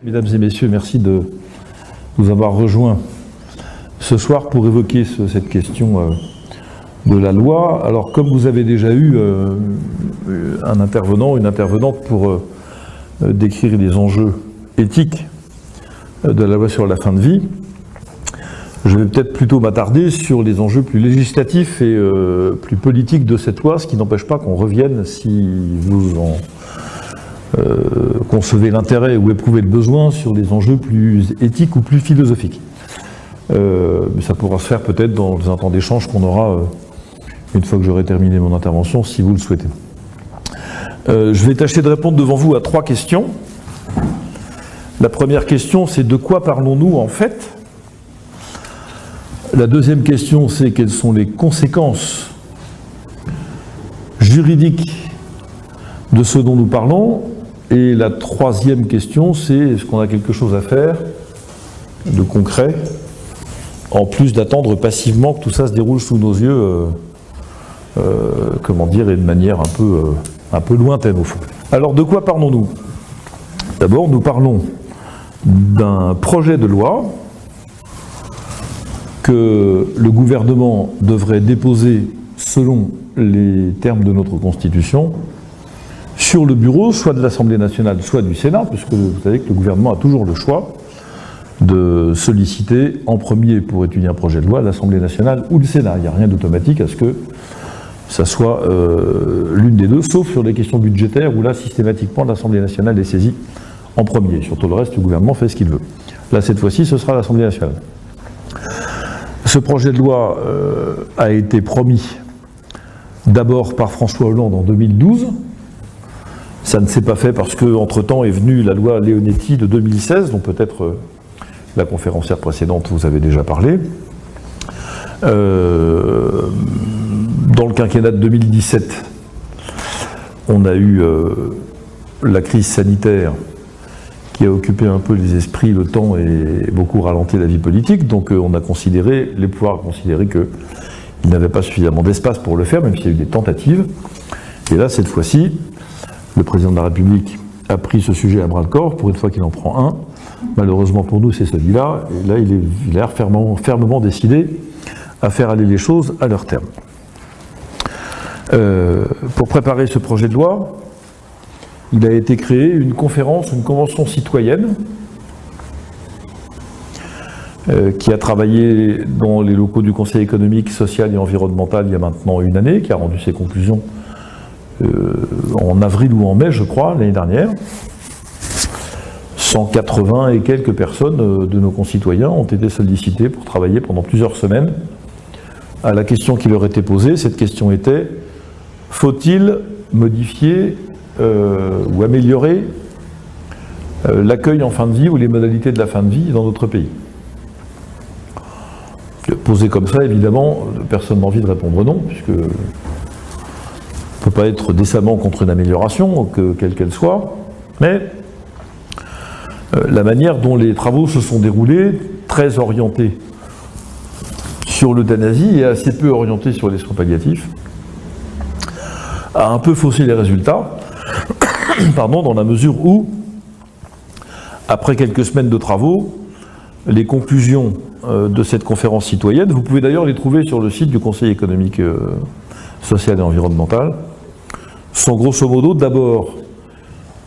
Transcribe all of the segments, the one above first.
Mesdames et messieurs, merci de nous avoir rejoints ce soir pour évoquer cette question de la loi. Alors, comme vous avez déjà eu un intervenant, une intervenante pour décrire les enjeux éthiques de la loi sur la fin de vie, je vais peut-être plutôt m'attarder sur les enjeux plus législatifs et plus politiques de cette loi, ce qui n'empêche pas qu'on revienne, si vous en concevez l'intérêt ou éprouvez le besoin, sur des enjeux plus éthiques ou plus philosophiques. Mais ça pourra se faire peut-être dans un temps d'échange qu'on aura une fois que j'aurai terminé mon intervention, si vous le souhaitez. Je vais tâcher de répondre devant vous à 3 questions. La première question, c'est de quoi parlons-nous en fait? La deuxième question, c'est quelles sont les conséquences juridiques de ce dont nous parlons? Et la troisième question, c'est est-ce qu'on a quelque chose à faire de concret, en plus d'attendre passivement que tout ça se déroule sous nos yeux, comment dire, et de manière un peu lointaine au fond. Alors de quoi parlons-nous? D'abord, nous parlons d'un projet de loi que le gouvernement devrait déposer selon les termes de notre Constitution sur le bureau, soit de l'Assemblée nationale, soit du Sénat, puisque vous savez que le gouvernement a toujours le choix de solliciter en premier pour étudier un projet de loi l'Assemblée nationale ou le Sénat. Il n'y a rien d'automatique à ce que ça soit l'une des deux, sauf sur les questions budgétaires, où là, systématiquement, l'Assemblée nationale est saisie en premier. Sur tout le reste, le gouvernement fait ce qu'il veut. Là, cette fois-ci, ce sera l'Assemblée nationale. Ce projet de loi a été promis d'abord par François Hollande en 2012. Ça ne s'est pas fait parce qu'entre-temps est venue la loi Leonetti de 2016, dont peut-être la conférencière précédente vous avait déjà parlé. Dans le quinquennat de 2017, on a eu la crise sanitaire qui a occupé un peu les esprits, le temps et beaucoup ralenti la vie politique. Donc on a considéré, les pouvoirs ont considéré qu'il n'avait pas suffisamment d'espace pour le faire, même s'il y a eu des tentatives. Et là, cette fois-ci, le président de la République a pris ce sujet à bras-le-corps, pour une fois qu'il en prend un. Malheureusement pour nous, c'est celui-là. Et là, il a fermement décidé à faire aller les choses à leur terme. Pour préparer ce projet de loi, il a été créé une conférence, une convention citoyenne qui a travaillé dans les locaux du Conseil économique, social et environnemental il y a maintenant une année, qui a rendu ses conclusions en avril ou en mai, je crois, l'année dernière. 180 et quelques personnes de nos concitoyens ont été sollicités pour travailler pendant plusieurs semaines à la question qui leur était posée. Cette question était: faut-il modifier ou améliorer l'accueil en fin de vie ou les modalités de la fin de vie dans notre pays? Posé comme ça, évidemment, personne n'a envie de répondre non, puisque on ne peut pas être décemment contre une amélioration, quelle qu'elle soit, mais la manière dont les travaux se sont déroulés, très orientés sur l'euthanasie et assez peu orientés sur les soins palliatifs, a un peu faussé les résultats, dans la mesure où, après quelques semaines de travaux, les conclusions de cette conférence citoyenne, vous pouvez d'ailleurs les trouver sur le site du Conseil économique, social et environnemental, sont grosso modo: d'abord,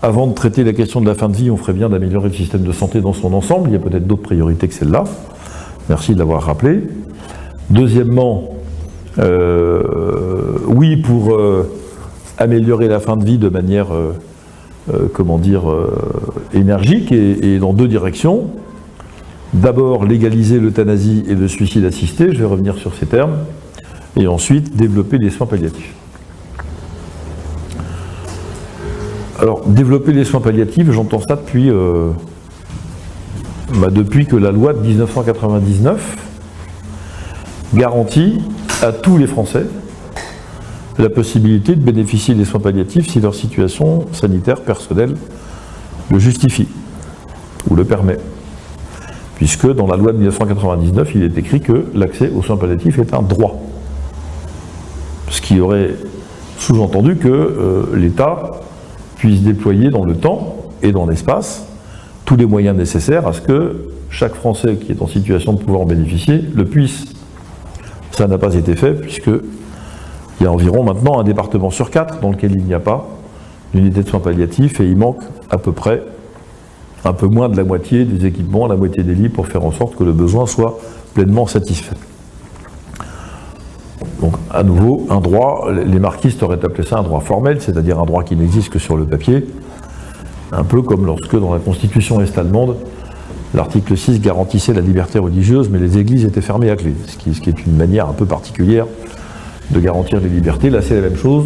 avant de traiter la question de la fin de vie, on ferait bien d'améliorer le système de santé dans son ensemble. Il y a peut-être d'autres priorités que celle-là. Merci de l'avoir rappelé. Deuxièmement, oui, pour améliorer la fin de vie de manière, énergique et dans deux directions. D'abord, légaliser l'euthanasie et le suicide assisté, je vais revenir sur ces termes, et ensuite développer les soins palliatifs. Alors, développer les soins palliatifs, j'entends ça depuis que la loi de 1999 garantit à tous les Français la possibilité de bénéficier des soins palliatifs si leur situation sanitaire personnelle le justifie ou le permet. Puisque dans la loi de 1999, il est écrit que l'accès aux soins palliatifs est un droit. Ce qui aurait sous-entendu que l'État puisse déployer dans le temps et dans l'espace tous les moyens nécessaires à ce que chaque Français qui est en situation de pouvoir en bénéficier le puisse. Ça n'a pas été fait puisqu'il y a environ maintenant un département sur 4 dans lequel il n'y a pas d'unité de soins palliatifs et il manque à peu près un peu moins de la moitié des équipements, la moitié des lits pour faire en sorte que le besoin soit pleinement satisfait. Donc à nouveau, un droit, les marxistes auraient appelé ça un droit formel, c'est-à-dire un droit qui n'existe que sur le papier, un peu comme lorsque dans la Constitution est-allemande, l'article 6 garantissait la liberté religieuse, mais les églises étaient fermées à clé, ce qui est une manière un peu particulière de garantir les libertés. Là, c'est la même chose.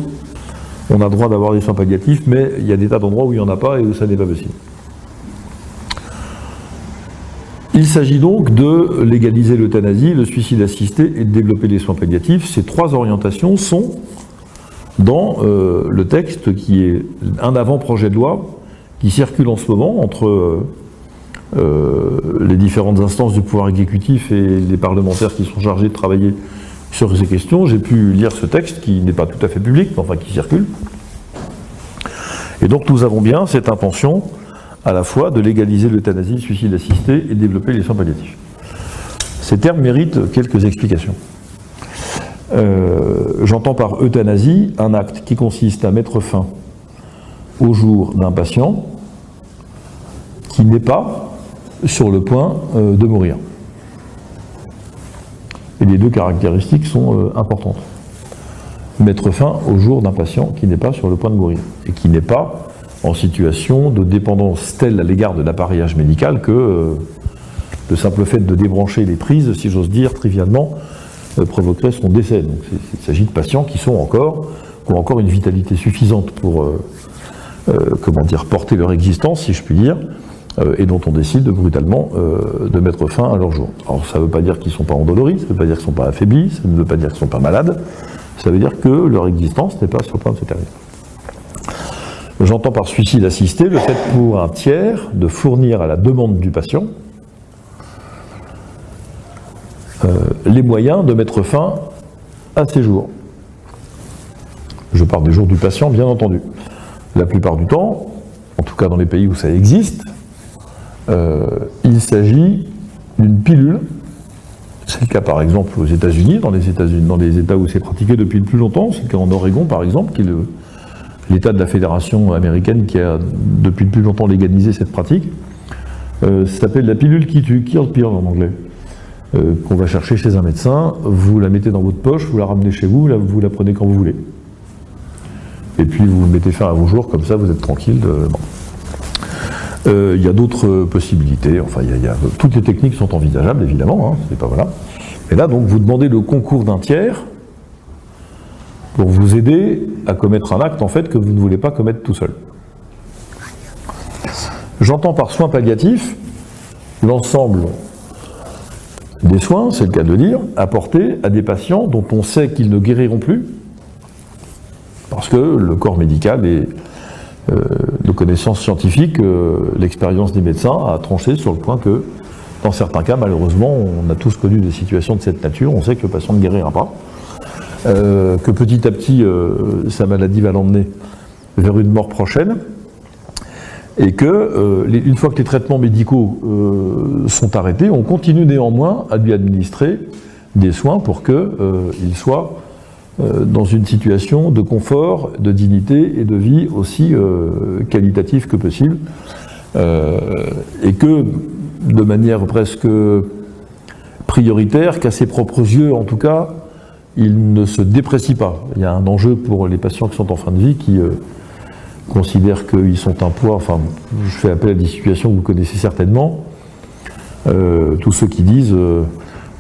On a le droit d'avoir des soins palliatifs, mais il y a des tas d'endroits où il n'y en a pas et où ça n'est pas possible. Il s'agit donc de légaliser l'euthanasie, le suicide assisté et de développer les soins palliatifs. Ces trois orientations sont dans le texte qui est un avant-projet de loi qui circule en ce moment entre les différentes instances du pouvoir exécutif et les parlementaires qui sont chargés de travailler sur ces questions. J'ai pu lire ce texte qui n'est pas tout à fait public, mais enfin qui circule. Et donc nous avons bien cette intention à la fois de légaliser l'euthanasie, le suicide assisté et de développer les soins palliatifs. Ces termes méritent quelques explications. J'entends par euthanasie un acte qui consiste à mettre fin au jour d'un patient qui n'est pas sur le point de mourir. Et les deux caractéristiques sont importantes. Mettre fin au jour d'un patient qui n'est pas sur le point de mourir et qui n'est pas en situation de dépendance telle à l'égard de l'appareillage médical que le simple fait de débrancher les prises, si j'ose dire trivialement, provoquerait son décès. Donc il s'agit de patients qui ont encore une vitalité suffisante pour porter leur existence, si je puis dire, et dont on décide brutalement de mettre fin à leur jour. Alors ça ne veut pas dire qu'ils ne sont pas endoloris, ça ne veut pas dire qu'ils ne sont pas affaiblis, ça ne veut pas dire qu'ils ne sont pas malades, ça veut dire que leur existence n'est pas sur le point de se terminer. J'entends par suicide assisté le fait pour un tiers de fournir à la demande du patient les moyens de mettre fin à ses jours. Je parle des jours du patient, bien entendu. La plupart du temps, en tout cas dans les pays où ça existe, il s'agit d'une pilule. C'est le cas par exemple aux États-Unis, dans les États où c'est pratiqué depuis le plus longtemps. C'est le cas en Oregon par exemple, qui est l'État de la fédération américaine qui a depuis le plus longtemps légalisé cette pratique. Ça s'appelle la pilule qui tue, kill pill en anglais, qu'on va chercher chez un médecin, vous la mettez dans votre poche, vous la ramenez chez vous, vous la prenez quand vous voulez. Et puis vous mettez fin à vos jours, comme ça vous êtes tranquille. Il y a d'autres possibilités, enfin toutes les techniques sont envisageables évidemment, c'est pas voilà. Et là donc vous demandez le concours d'un tiers pour vous aider à commettre un acte en fait que vous ne voulez pas commettre tout seul. J'entends par soins palliatifs l'ensemble des soins, c'est le cas de le dire, apportés à des patients dont on sait qu'ils ne guériront plus, parce que le corps médical et nos connaissances scientifiques, l'expérience des médecins a tranché sur le point que, dans certains cas, malheureusement, on a tous connu des situations de cette nature, on sait que le patient ne guérira pas, que petit à petit, sa maladie va l'emmener vers une mort prochaine, et que, une fois que les traitements médicaux sont arrêtés, on continue néanmoins à lui administrer des soins pour qu'il soit dans une situation de confort, de dignité et de vie aussi qualitative que possible, et que, de manière presque prioritaire, qu'à ses propres yeux en tout cas, il ne se déprécie pas. Il y a un enjeu pour les patients qui sont en fin de vie qui considèrent qu'ils sont un poids, enfin je fais appel à des situations que vous connaissez certainement, tous ceux qui disent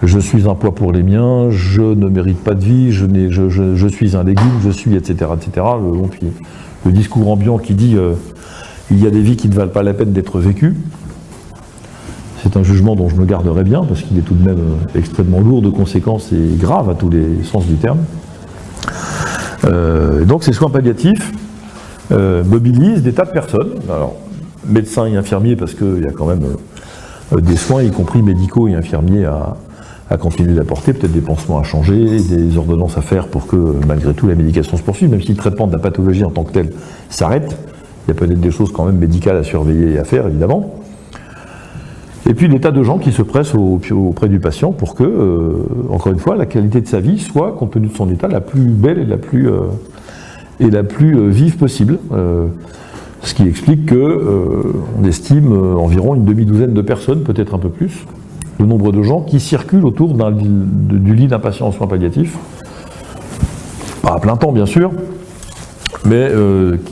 je suis un poids pour les miens, je ne mérite pas de vie, je suis un légume, je suis, etc. etc. Le discours ambiant qui dit il y a des vies qui ne valent pas la peine d'être vécues, c'est un jugement dont je me garderai bien, parce qu'il est tout de même extrêmement lourd de conséquences et grave à tous les sens du terme. Donc ces soins palliatifs mobilisent des tas de personnes, alors médecins et infirmiers, parce qu'il y a quand même des soins, y compris médicaux et infirmiers, à continuer d'apporter, peut-être des pansements à changer, des ordonnances à faire pour que, malgré tout, la médication se poursuive, même si le traitement de la pathologie en tant que tel s'arrête, Il y a peut-être des choses quand même médicales à surveiller et à faire, évidemment. Et puis des tas de gens qui se pressent auprès du patient pour que, encore une fois, la qualité de sa vie soit, compte tenu de son état, la plus belle et la plus vive possible. Ce qui explique qu'on estime environ une demi-douzaine de personnes, peut-être un peu plus, le nombre de gens qui circulent autour du lit d'un patient en soins palliatifs. Pas à plein temps, bien sûr, mais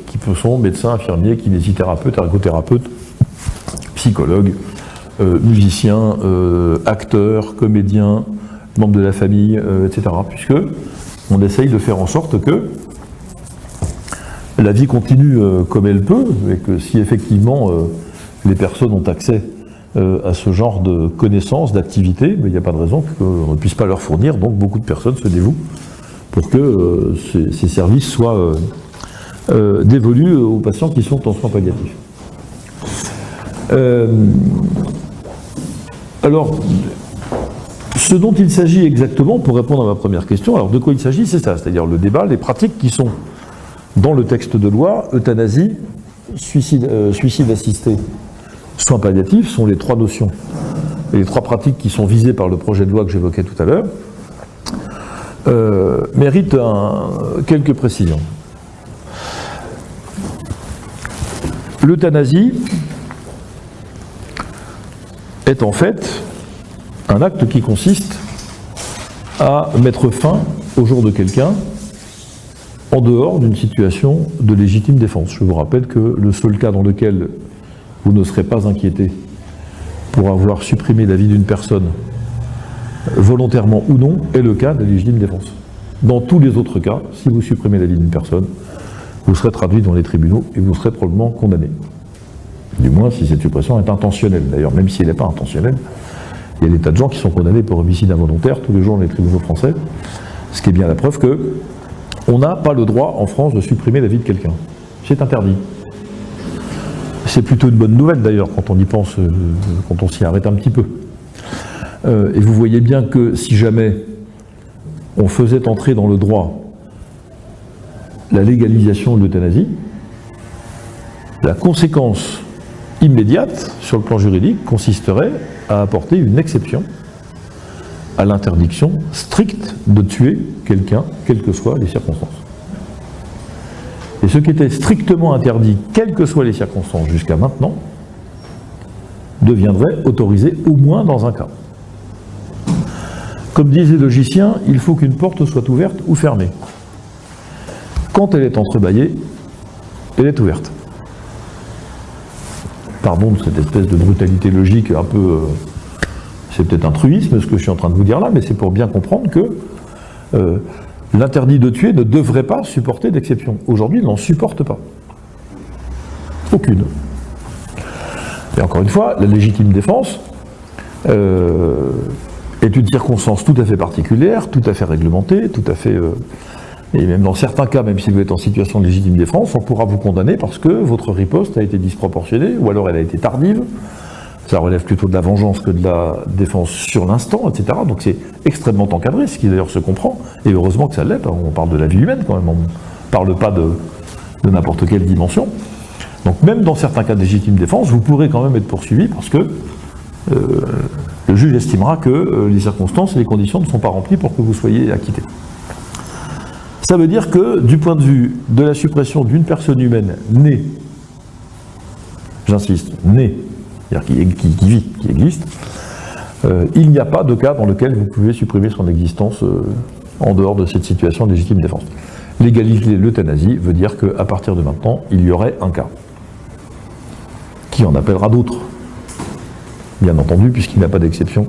qui sont médecins, infirmiers, kinésithérapeutes, ergothérapeutes, psychologues, musiciens, acteurs, comédiens, membres de la famille, etc. Puisque on essaye de faire en sorte que la vie continue comme elle peut, et que si effectivement les personnes ont accès à ce genre de connaissances, d'activités, il n'y a pas de raison qu'on ne puisse pas leur fournir, donc beaucoup de personnes se dévouent pour que ces services soient dévolus aux patients qui sont en soins palliatifs. Alors, ce dont il s'agit exactement, pour répondre à ma première question, alors de quoi il s'agit, c'est ça, c'est-à-dire le débat, les pratiques qui sont dans le texte de loi, euthanasie, suicide assisté, soins palliatifs, sont les trois notions et les trois pratiques qui sont visées par le projet de loi que j'évoquais tout à l'heure, méritent quelques précisions. L'euthanasie est en fait un acte qui consiste à mettre fin au jour de quelqu'un en dehors d'une situation de légitime défense. Je vous rappelle que le seul cas dans lequel vous ne serez pas inquiété pour avoir supprimé la vie d'une personne, volontairement ou non, est le cas de la légitime défense. Dans tous les autres cas, si vous supprimez la vie d'une personne, vous serez traduit dans les tribunaux et vous serez probablement condamné. Du moins si cette suppression est intentionnelle. D'ailleurs, même si elle n'est pas intentionnelle, il y a des tas de gens qui sont condamnés pour homicide involontaire tous les jours dans les tribunaux français, ce qui est bien la preuve que on n'a pas le droit en France de supprimer la vie de quelqu'un. C'est interdit. C'est plutôt une bonne nouvelle d'ailleurs quand on y pense, quand on s'y arrête un petit peu. Et vous voyez bien que si jamais on faisait entrer dans le droit la légalisation de l'euthanasie, la conséquence immédiate sur le plan juridique consisterait à apporter une exception à l'interdiction stricte de tuer quelqu'un, quelles que soient les circonstances. Et ce qui était strictement interdit, quelles que soient les circonstances jusqu'à maintenant, deviendrait autorisé au moins dans un cas. Comme disait le logicien, il faut qu'une porte soit ouverte ou fermée. Quand elle est entrebâillée, elle est ouverte. Pardon de cette espèce de brutalité logique un peu... c'est peut-être un truisme ce que je suis en train de vous dire là, mais c'est pour bien comprendre que l'interdit de tuer ne devrait pas supporter d'exception. Aujourd'hui, il n'en supporte pas. Aucune. Et encore une fois, la légitime défense est une circonstance tout à fait particulière, tout à fait réglementée, tout à fait... et même dans certains cas, même si vous êtes en situation de légitime défense, on pourra vous condamner parce que votre riposte a été disproportionnée, ou alors elle a été tardive. Ça relève plutôt de la vengeance que de la défense sur l'instant, etc. Donc c'est extrêmement encadré, ce qui d'ailleurs se comprend, et heureusement que ça l'est, on parle de la vie humaine quand même, on ne parle pas de n'importe quelle dimension. Donc même dans certains cas de légitime défense, vous pourrez quand même être poursuivi parce que le juge estimera que les circonstances et les conditions ne sont pas remplies pour que vous soyez acquitté. Ça veut dire que, du point de vue de la suppression d'une personne humaine née, j'insiste, née, c'est-à-dire qui vit, qui existe, il n'y a pas de cas dans lequel vous pouvez supprimer son existence en dehors de cette situation de légitime défense. Légaliser l'euthanasie veut dire qu'à partir de maintenant, il y aurait un cas qui en appellera d'autres, bien entendu, puisqu'il n'y a pas d'exception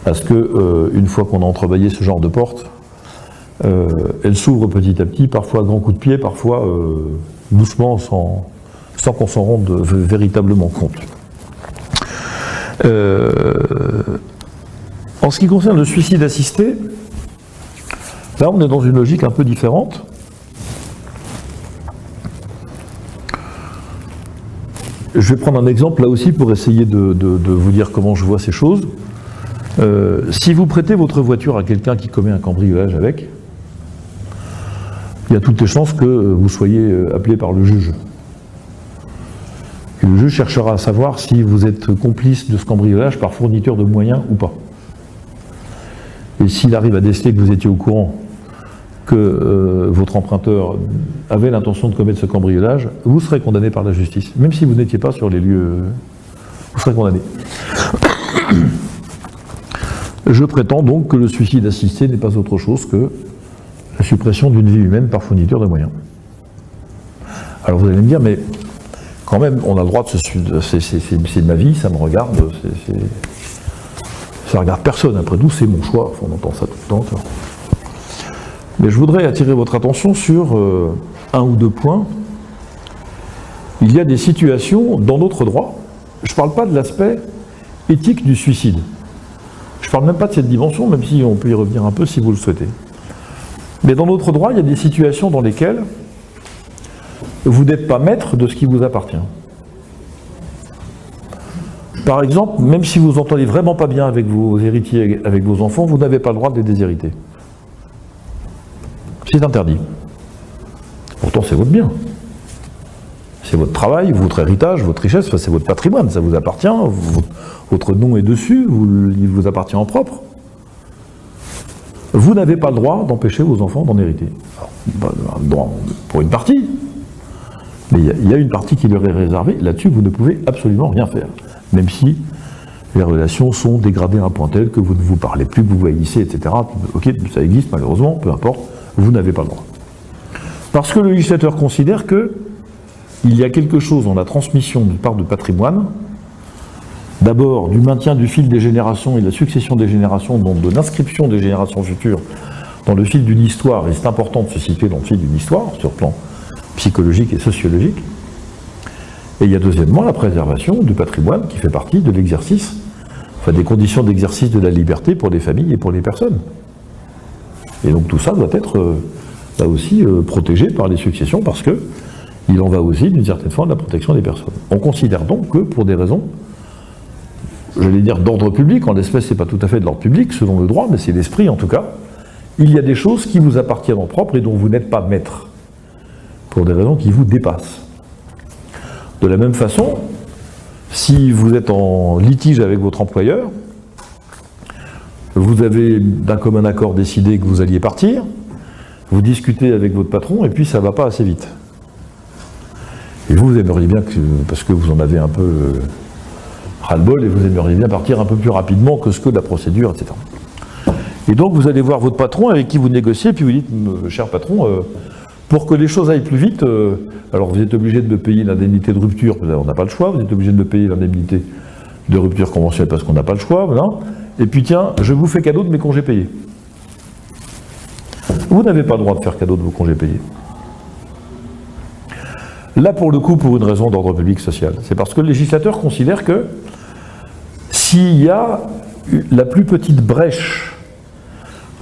à ce que, une fois qu'on a entrebâillé ce genre de porte, elle s'ouvre petit à petit, parfois à grands coups de pied, parfois doucement, sans qu'on s'en rende véritablement compte. En ce qui concerne le suicide assisté, là on est dans une logique un peu différente. Je vais prendre un exemple là aussi pour essayer de vous dire comment je vois ces choses. Si vous prêtez votre voiture à quelqu'un qui commet un cambriolage avec, il y a toutes les chances que vous soyez appelé par le juge. Et le juge cherchera à savoir si vous êtes complice de ce cambriolage par fourniture de moyens ou pas. Et s'il arrive à déceler que vous étiez au courant que votre emprunteur avait l'intention de commettre ce cambriolage, vous serez condamné par la justice. Même si vous n'étiez pas sur les lieux, vous serez condamné. Je prétends donc que le suicide assisté n'est pas autre chose que la suppression d'une vie humaine par fourniture de moyens. Alors vous allez me dire, mais quand même, on a le droit de se suicider, c'est ma vie, ça me regarde, ça regarde personne, après tout, c'est mon choix, on entend ça tout le temps. Mais je voudrais attirer votre attention sur un ou deux points. Il y a des situations dans notre droit, je ne parle pas de l'aspect éthique du suicide, je ne parle même pas de cette dimension, même si on peut y revenir un peu si vous le souhaitez. Mais dans notre droit, il y a des situations dans lesquelles vous n'êtes pas maître de ce qui vous appartient. Par exemple, même si vous entendez vraiment pas bien avec vos héritiers, avec vos enfants, vous n'avez pas le droit de les déshériter. C'est interdit. Pourtant, c'est votre bien. C'est votre travail, votre héritage, votre richesse, enfin, c'est votre patrimoine, ça vous appartient, votre nom est dessus, il vous appartient en propre. Vous n'avez pas le droit d'empêcher vos enfants d'en hériter. Alors, le droit pour une partie, mais il y a une partie qui leur est réservée, là-dessus vous ne pouvez absolument rien faire. Même si les relations sont dégradées à un point tel que vous ne vous parlez plus, que vous haïssez, etc. Ok, ça existe malheureusement, peu importe, vous n'avez pas le droit. Parce que le législateur considère que il y a quelque chose dans la transmission d'une part de patrimoine, d'abord du maintien du fil des générations et de la succession des générations, donc de l'inscription des générations futures dans le fil d'une histoire, et c'est important de se situer dans le fil d'une histoire, sur le plan psychologique et sociologique. Et il y a deuxièmement la préservation du patrimoine qui fait partie de l'exercice, enfin des conditions d'exercice de la liberté pour les familles et pour les personnes. Et donc tout ça doit être là aussi protégé par les successions parce que il en va aussi d'une certaine forme de la protection des personnes. On considère donc que pour des raisons, j'allais dire d'ordre public, en l'espèce c'est pas tout à fait de l'ordre public selon le droit, mais c'est l'esprit en tout cas, il y a des choses qui vous appartiennent en propre et dont vous n'êtes pas maître, pour des raisons qui vous dépassent. De la même façon, si vous êtes en litige avec votre employeur, vous avez d'un commun accord décidé que vous alliez partir, vous discutez avec votre patron et puis ça ne va pas assez vite. Et vous aimeriez bien, parce que vous en avez un peu ras-le-bol, et vous aimeriez bien partir un peu plus rapidement que ce que la procédure, etc. Et donc vous allez voir votre patron avec qui vous négociez, puis vous dites, cher patron, pour que les choses aillent plus vite, alors vous êtes obligé de me payer l'indemnité de rupture, on n'a pas le choix, vous êtes obligé de me payer l'indemnité de rupture conventionnelle parce qu'on n'a pas le choix, voilà. Et puis tiens, je vous fais cadeau de mes congés payés. Vous n'avez pas le droit de faire cadeau de vos congés payés. Là, pour le coup, pour une raison d'ordre public social. C'est parce que le législateur considère que s'il y a la plus petite brèche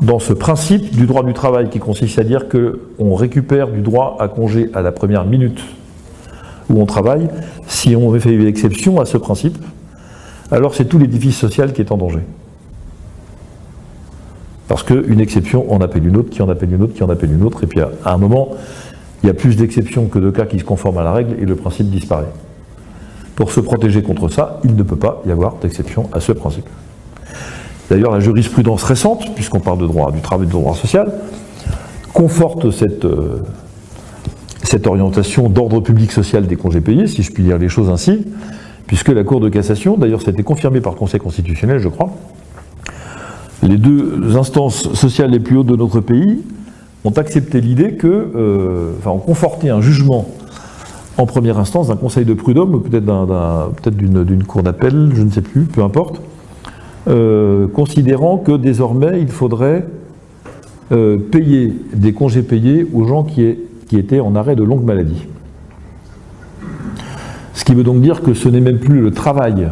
dans ce principe du droit du travail qui consiste à dire qu'on récupère du droit à congé à la première minute où on travaille, si on fait une exception à ce principe, alors c'est tout l'édifice social qui est en danger. Parce qu'une exception en appelle une autre, qui en appelle une autre, qui en appelle une autre, et puis à un moment, il y a plus d'exceptions que de cas qui se conforment à la règle et le principe disparaît. Pour se protéger contre ça, il ne peut pas y avoir d'exception à ce principe. D'ailleurs, la jurisprudence récente, puisqu'on parle de droit du travail et de droit social, conforte cette orientation d'ordre public social des congés payés, si je puis dire les choses ainsi, puisque la Cour de cassation, d'ailleurs ça a été confirmé par le Conseil constitutionnel, je crois, les deux instances sociales les plus hautes de notre pays ont accepté l'idée que, ont conforté un jugement en première instance d'un conseil de prud'homme, ou peut-être d'une cour d'appel, je ne sais plus, peu importe, considérant que désormais il faudrait payer des congés payés aux gens qui étaient en arrêt de longue maladie. Ce qui veut donc dire que ce n'est même plus le travail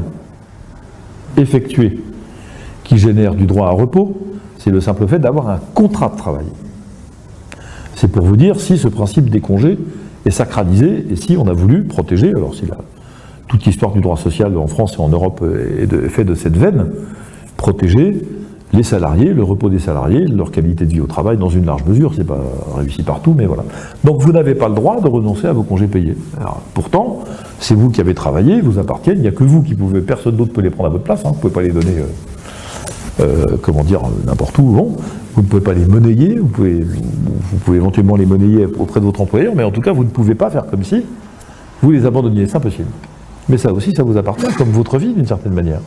effectué qui génère du droit à repos, c'est le simple fait d'avoir un contrat de travail. C'est pour vous dire si ce principe des congés est sacralisé et si on a voulu protéger, alors si toute l'histoire du droit social en France et en Europe est faite de cette veine, protéger les salariés, le repos des salariés, leur qualité de vie au travail dans une large mesure, c'est pas réussi partout, mais voilà. Donc vous n'avez pas le droit de renoncer à vos congés payés. Alors, pourtant, c'est vous qui avez travaillé, ils vous appartiennent, il n'y a que vous qui pouvez, personne d'autre peut les prendre à votre place, hein, vous ne pouvez pas les donner, n'importe où, bon. Vous ne pouvez pas les monnayer, vous pouvez éventuellement les monnayer auprès de votre employeur, mais en tout cas, vous ne pouvez pas faire comme si vous les abandonniez, c'est impossible. Mais ça aussi, ça vous appartient, comme votre vie, d'une certaine manière.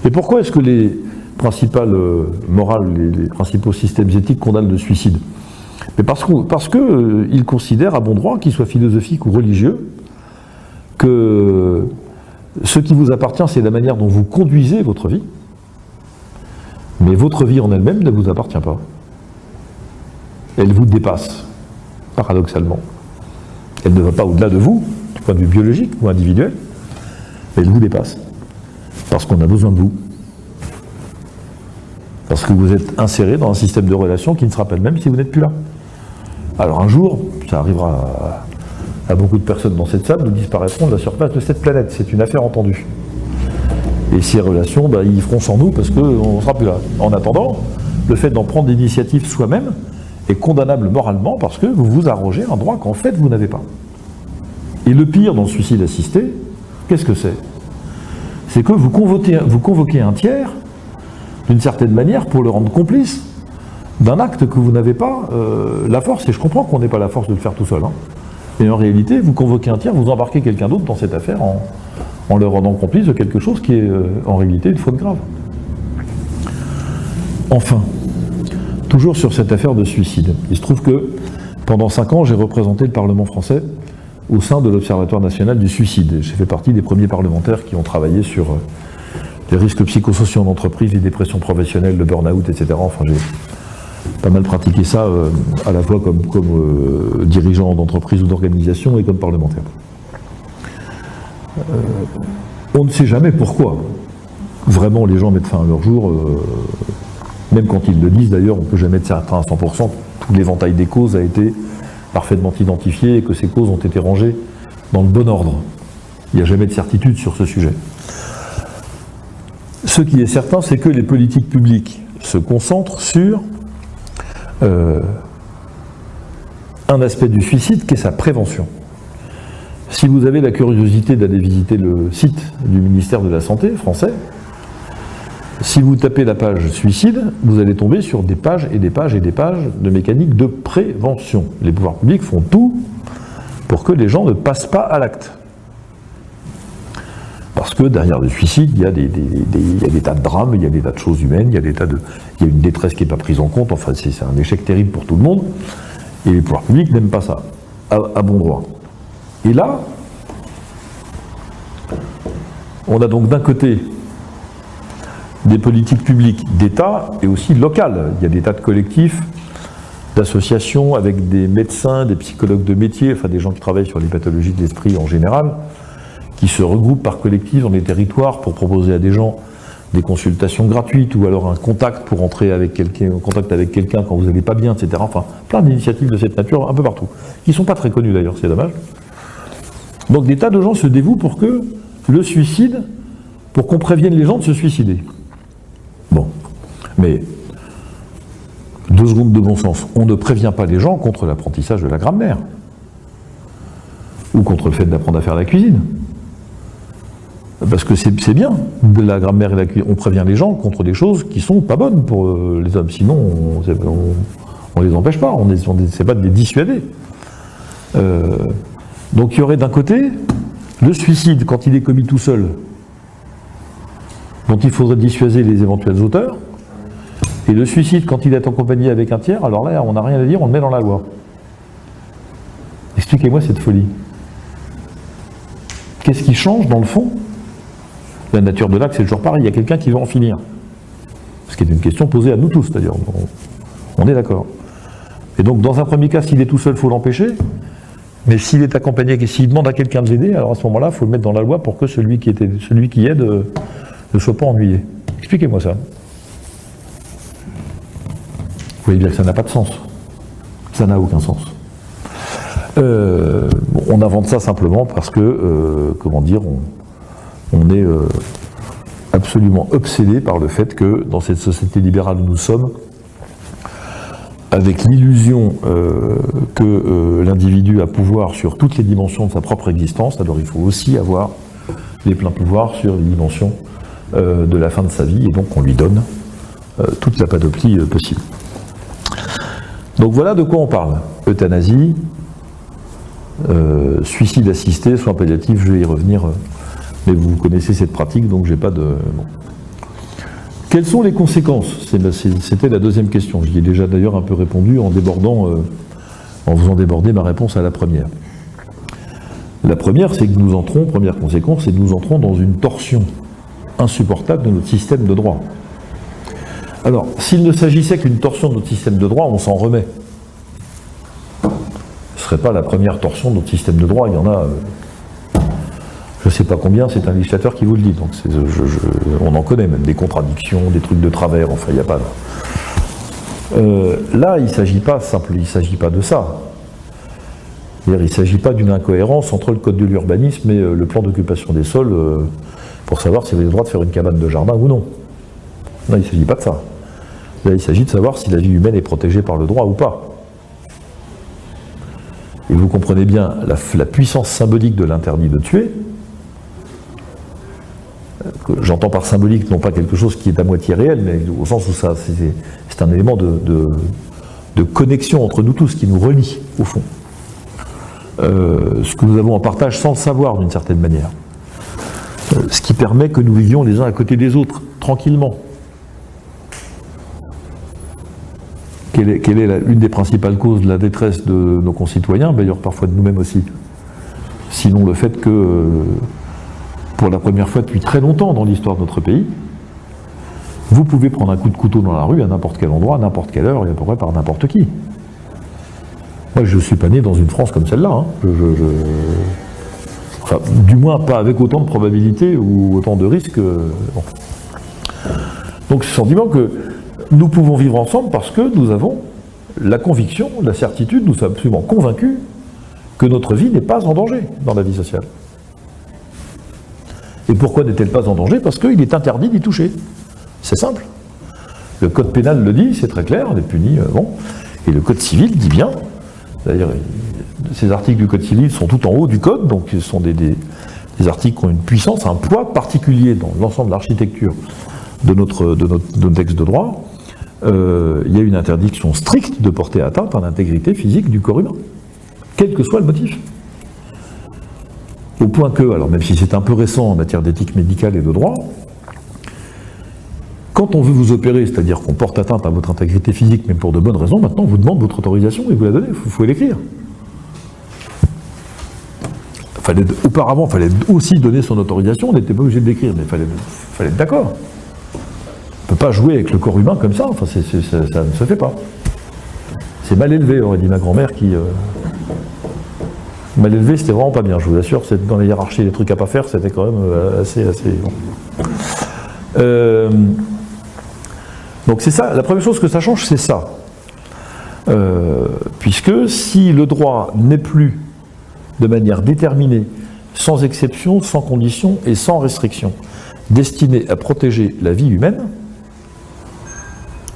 Et pourquoi est-ce que les principales morales, les principaux systèmes éthiques condamnent le suicide? Mais parce qu'ils considèrent à bon droit, qu'ils soient philosophiques ou religieux, que ce qui vous appartient, c'est la manière dont vous conduisez votre vie, mais votre vie en elle-même ne vous appartient pas. Elle vous dépasse, paradoxalement. Elle ne va pas au-delà de vous, du point de vue biologique ou individuel, mais elle vous dépasse. Parce qu'on a besoin de vous. Parce que vous êtes inséré dans un système de relations qui ne sera pas le même si vous n'êtes plus là. Alors un jour, ça arrivera à beaucoup de personnes dans cette salle, nous disparaîtrons de la surface de cette planète. C'est une affaire entendue. Et ces relations, ils feront sans nous parce qu'on ne sera plus là. En attendant, le fait d'en prendre l'initiative soi-même est condamnable moralement parce que vous vous arrogez un droit qu'en fait vous n'avez pas. Et le pire dans le suicide assisté, qu'est-ce que c'est? C'est que vous convoquez un tiers, d'une certaine manière, pour le rendre complice d'un acte que vous n'avez pas la force. Et je comprends qu'on n'ait pas la force de le faire tout seul. Hein. Mais en réalité, vous convoquez un tiers, vous embarquez quelqu'un d'autre dans cette affaire en le rendant complice de quelque chose qui est en réalité une faute grave. Enfin, toujours sur cette affaire de suicide, il se trouve que pendant 5 ans, j'ai représenté le Parlement français au sein de l'Observatoire national du suicide. J'ai fait partie des premiers parlementaires qui ont travaillé sur les risques psychosociaux en entreprise, les dépressions professionnelles, le burn-out, etc. Enfin, j'ai pas mal pratiqué ça à la fois comme dirigeant d'entreprise ou d'organisation et comme parlementaire. On ne sait jamais pourquoi. Vraiment, les gens mettent fin à leur jour, même quand ils le disent d'ailleurs, on ne peut jamais être certain à 100%, tout l'éventail des causes a été parfaitement identifié et que ces causes ont été rangées dans le bon ordre. Il n'y a jamais de certitude sur ce sujet. Ce qui est certain, c'est que les politiques publiques se concentrent sur un aspect du suicide qui est sa prévention. Si vous avez la curiosité d'aller visiter le site du ministère de la Santé français, si vous tapez la page suicide, vous allez tomber sur des pages et des pages et des pages de mécaniques de prévention. Les pouvoirs publics font tout pour que les gens ne passent pas à l'acte. Parce que derrière le suicide, il y a des tas de drames, il y a des tas de choses humaines, il y a une détresse qui n'est pas prise en compte, enfin c'est un échec terrible pour tout le monde, et les pouvoirs publics n'aiment pas ça, à bon droit. Et là, on a donc d'un côté des politiques publiques d'État et aussi locales. Il y a des tas de collectifs, d'associations avec des médecins, des psychologues de métier, enfin des gens qui travaillent sur les pathologies de l'esprit en général, qui se regroupent par collectif dans des territoires pour proposer à des gens des consultations gratuites ou alors un contact pour entrer en contact avec quelqu'un quand vous n'allez pas bien, etc. Enfin, plein d'initiatives de cette nature un peu partout, qui ne sont pas très connues d'ailleurs, c'est dommage. Donc des tas de gens se dévouent pour que le suicide, pour qu'on prévienne les gens de se suicider. Bon, mais 2 secondes de bon sens, on ne prévient pas les gens contre l'apprentissage de la grammaire ou contre le fait d'apprendre à faire la cuisine. Parce que c'est bien de la grammaire et la cuisine. On prévient les gens contre des choses qui sont pas bonnes pour les hommes. Sinon, on les empêche pas. On n'essaie pas de les dissuader. Donc il y aurait d'un côté le suicide quand il est commis tout seul, dont il faudrait dissuader les éventuels auteurs, et le suicide quand il est accompagné avec un tiers. Alors là, on n'a rien à dire, on le met dans la loi. Expliquez-moi cette folie. Qu'est-ce qui change dans le fond? La nature de l'acte, c'est toujours pareil, il y a quelqu'un qui veut en finir. Ce qui est une question posée à nous tous, c'est-à-dire, on est d'accord. Et donc, dans un premier cas, s'il est tout seul, il faut l'empêcher, mais s'il est accompagné et s'il demande à quelqu'un de l'aider, alors à ce moment-là, il faut le mettre dans la loi pour que celui qui aide ne soit pas ennuyé. Expliquez-moi ça. Vous voyez bien que ça n'a pas de sens. Ça n'a aucun sens. On invente ça simplement parce que, on est absolument obsédés par le fait que dans cette société libérale où nous sommes, avec l'illusion que l'individu a pouvoir sur toutes les dimensions de sa propre existence, alors il faut aussi avoir les pleins pouvoirs sur les dimensions de la fin de sa vie, et donc on lui donne toute la panoplie possible. Donc voilà de quoi on parle. Euthanasie, suicide assisté, soins palliatifs, je vais y revenir, mais vous connaissez cette pratique, donc j'ai pas de... Bon. Quelles sont les conséquences? C'était la deuxième question. J'y ai déjà d'ailleurs un peu répondu en faisant déborder ma réponse à la première. La première, c'est que nous entrons, première conséquence, c'est que nous entrons dans une torsion insupportable de notre système de droit. Alors, s'il ne s'agissait qu'une torsion de notre système de droit, on s'en remet. Ce ne serait pas la première torsion de notre système de droit, il y en a... je ne sais pas combien, c'est un législateur qui vous le dit, donc on en connaît même, des contradictions, des trucs de travers, enfin il n'y a pas... là, il ne s'agit pas de ça. Il ne s'agit pas d'une incohérence entre le code de l'urbanisme et le plan d'occupation des sols pour savoir si vous avez le droit de faire une cabane de jardin ou non. Non, il ne s'agit pas de ça. Là, il s'agit de savoir si la vie humaine est protégée par le droit ou pas. Et vous comprenez bien la puissance symbolique de l'interdit de tuer. J'entends par symbolique non pas quelque chose qui est à moitié réel, mais au sens où c'est un élément de connexion entre nous tous qui nous relie, au fond. Ce que nous avons en partage sans le savoir d'une certaine manière. Ce qui permet que nous vivions les uns à côté des autres, tranquillement. Quelle est une des principales causes de la détresse de nos concitoyens, d'ailleurs parfois de nous-mêmes aussi? Sinon le fait que, pour la première fois depuis très longtemps dans l'histoire de notre pays, vous pouvez prendre un coup de couteau dans la rue à n'importe quel endroit, à n'importe quelle heure, et à peu près par n'importe qui. Moi je ne suis pas né dans une France comme celle-là. Hein. Enfin, du moins pas avec autant de probabilités ou autant de risques. Bon. Donc ce sentiment que nous pouvons vivre ensemble parce que nous avons la conviction, la certitude, nous sommes absolument convaincus que notre vie n'est pas en danger dans la vie sociale. Et pourquoi n'est-elle pas en danger? Parce qu'il est interdit d'y toucher. C'est simple. Le code pénal le dit, c'est très clair, on est puni, bon. Et le code civil dit bien, d'ailleurs, ces articles du code civil sont tout en haut du code, donc ce sont des articles qui ont une puissance, un poids particulier dans l'ensemble de l'architecture de notre texte de droit. Il y a une interdiction stricte de porter atteinte à l'intégrité physique du corps humain, quel que soit le motif. Au point que, alors même si c'est un peu récent en matière d'éthique médicale et de droit, quand on veut vous opérer, c'est-à-dire qu'on porte atteinte à votre intégrité physique, mais pour de bonnes raisons, maintenant on vous demande votre autorisation et vous la donnez, il faut l'écrire. Auparavant, il fallait aussi donner son autorisation, on n'était pas obligé de l'écrire, mais il fallait être d'accord. On ne peut pas jouer avec le corps humain comme ça, enfin, ça ne se fait pas. C'est mal élevé, aurait dit ma grand-mère qui... Mal élevé, c'était vraiment pas bien, je vous assure, dans la hiérarchie des trucs à pas faire, c'était quand même assez bon. Donc c'est ça, la première chose que ça change, c'est ça. Puisque si le droit n'est plus de manière déterminée, sans exception, sans condition et sans restriction, destiné à protéger la vie humaine,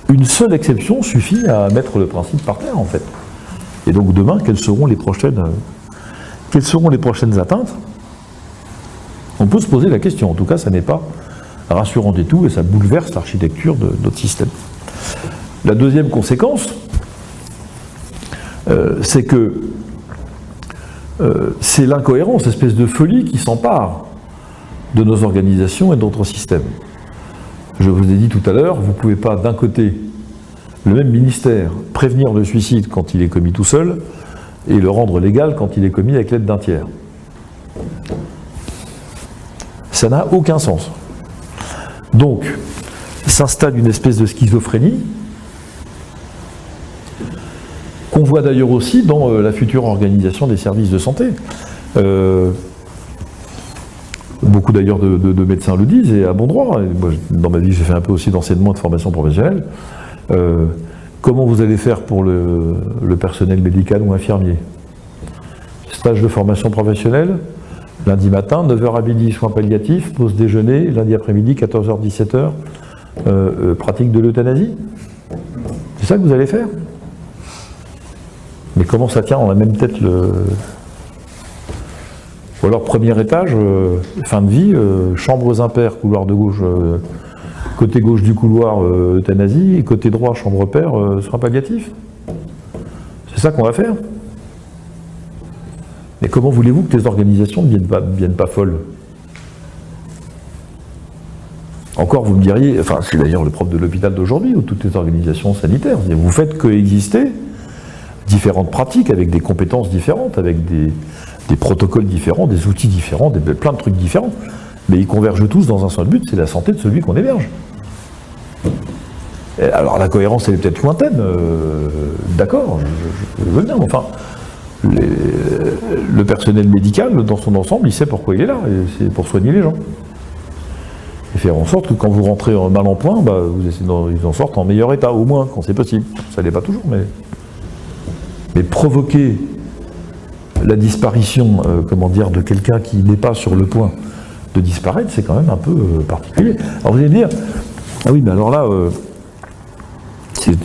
une seule exception suffit à mettre le principe par terre, en fait. Et donc demain, quelles seront les prochaines atteintes? On peut se poser la question. En tout cas, ça n'est pas rassurant du tout et ça bouleverse l'architecture de notre système. La deuxième conséquence, c'est que c'est l'incohérence, espèce de folie qui s'empare de nos organisations et de notre système. Je vous ai dit tout à l'heure, vous ne pouvez pas d'un côté, le même ministère, prévenir le suicide quand il est commis tout seul et le rendre légal quand il est commis avec l'aide d'un tiers. Ça n'a aucun sens. Donc, s'installe une espèce de schizophrénie qu'on voit d'ailleurs aussi dans la future organisation des services de santé. Beaucoup d'ailleurs de médecins le disent, et à bon droit. Et moi, dans ma vie, j'ai fait un peu aussi d'enseignement et de formation professionnelle. Comment vous allez faire pour le personnel médical ou infirmier? Stage de formation professionnelle, Lundi matin, 9h à midi, soins palliatifs, pause déjeuner, lundi après-midi, 14h, 17h, pratique de l'euthanasie. C'est ça que vous allez faire? Mais comment ça tient dans la même tête le... Ou alors premier étage, fin de vie, chambres impaires, couloir de gauche, côté gauche du couloir, euthanasie, et côté droit, chambre paire, soins palliatifs. C'est ça qu'on va faire. Mais comment voulez-vous que les organisations ne viennent pas folles? Encore, vous me diriez, enfin c'est d'ailleurs le propre de l'hôpital d'aujourd'hui, ou toutes les organisations sanitaires, vous faites coexister différentes pratiques avec des compétences différentes, avec des protocoles différents, des outils différents, plein de trucs différents. Mais ils convergent tous dans un seul but, c'est la santé de celui qu'on héberge. Alors la cohérence elle est peut-être lointaine, d'accord, je veux bien, mais enfin, le personnel médical dans son ensemble, il sait pourquoi il est là, et c'est pour soigner les gens. Et faire en sorte que quand vous rentrez mal en point, bah, ils en sortent en meilleur état, au moins, quand c'est possible. Ça l'est pas toujours, mais provoquer la disparition, comment dire, de quelqu'un qui n'est pas sur le point de disparaître, c'est quand même un peu particulier. Alors vous allez me dire, ah oui, mais alors là, c'est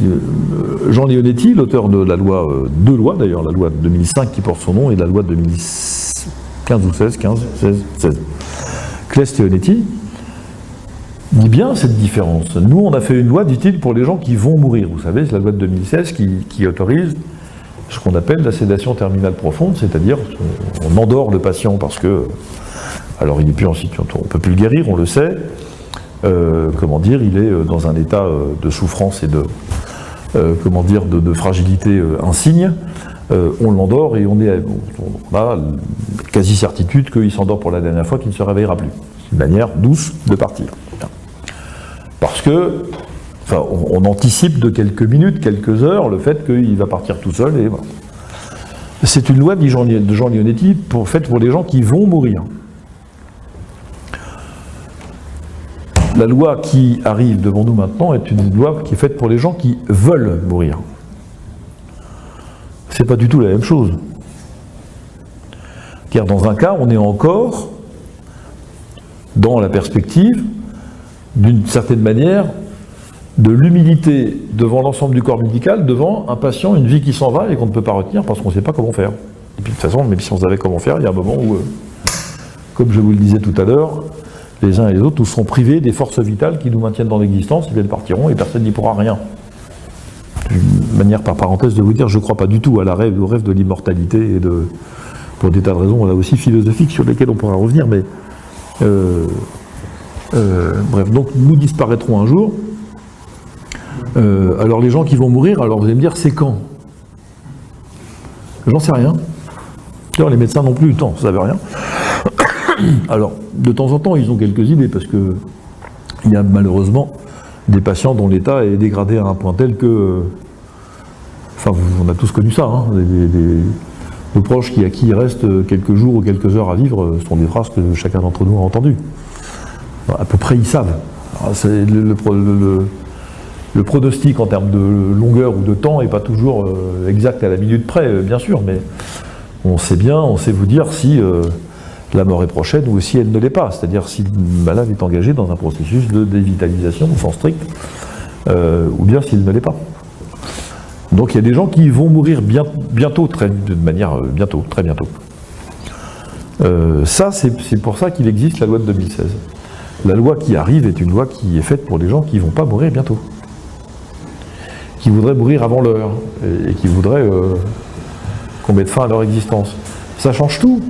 Jean Leonetti, l'auteur de la loi, deux lois d'ailleurs, la loi de 2005 qui porte son nom et la loi de 2015 ou 16, Claes Leonetti, dit bien cette différence. Nous, on a fait une loi, dit-il, pour les gens qui vont mourir. Vous savez, c'est la loi de 2016 qui autorise ce qu'on appelle la sédation terminale profonde, c'est-à-dire on endort le patient parce que, alors il n'est plus en situation, on ne peut plus le guérir, on le sait, comment dire, il est dans un état de souffrance et de, comment dire, de fragilité insigne, on l'endort et on a quasi-certitude qu'il s'endort pour la dernière fois, qu'il ne se réveillera plus. C'est une manière douce de partir. Parce que, enfin, on anticipe de quelques minutes, quelques heures, le fait qu'il va partir tout seul. Et voilà. C'est une loi, dit Jean Leonetti, faite pour les gens qui vont mourir. La loi qui arrive devant nous maintenant est une loi qui est faite pour les gens qui veulent mourir. C'est pas du tout la même chose. Car dans un cas, on est encore dans la perspective, d'une certaine manière, de l'humilité devant l'ensemble du corps médical, devant un patient, une vie qui s'en va et qu'on ne peut pas retenir parce qu'on ne sait pas comment faire. Et puis de toute façon, même si on savait comment faire, il y a un moment où, comme je vous le disais tout à l'heure, les uns et les autres, nous serons privés des forces vitales qui nous maintiennent dans l'existence, et bien partiront et personne n'y pourra rien. Une manière par parenthèse de vous dire, je ne crois pas du tout au rêve de l'immortalité et pour des tas de raisons là aussi philosophiques sur lesquelles on pourra revenir, mais bref, donc nous disparaîtrons un jour. Alors les gens qui vont mourir, alors vous allez me dire, c'est quand? J'en sais rien. D'ailleurs, les médecins non plus, le temps, ça ne savent rien. Alors, de temps en temps, ils ont quelques idées, parce que il y a malheureusement des patients dont l'état est dégradé à un point tel que... Enfin, on a tous connu ça, hein, nos proches à qui il reste quelques jours ou quelques heures à vivre sont des phrases que chacun d'entre nous a entendues. À peu près, ils savent. C'est le pronostic en termes de longueur ou de temps n'est pas toujours exact à la minute près, bien sûr, mais on sait vous dire si la mort est prochaine ou si elle ne l'est pas, c'est-à-dire si le malade est engagé dans un processus de dévitalisation au sens strict, ou bien s'il ne l'est pas. Donc il y a des gens qui vont mourir bientôt, très bientôt. Ça, c'est pour ça qu'il existe la loi de 2016. La loi qui arrive est une loi qui est faite pour des gens qui ne vont pas mourir bientôt, qui voudraient mourir avant l'heure, et qui voudraient qu'on mette fin à leur existence. Ça change tout,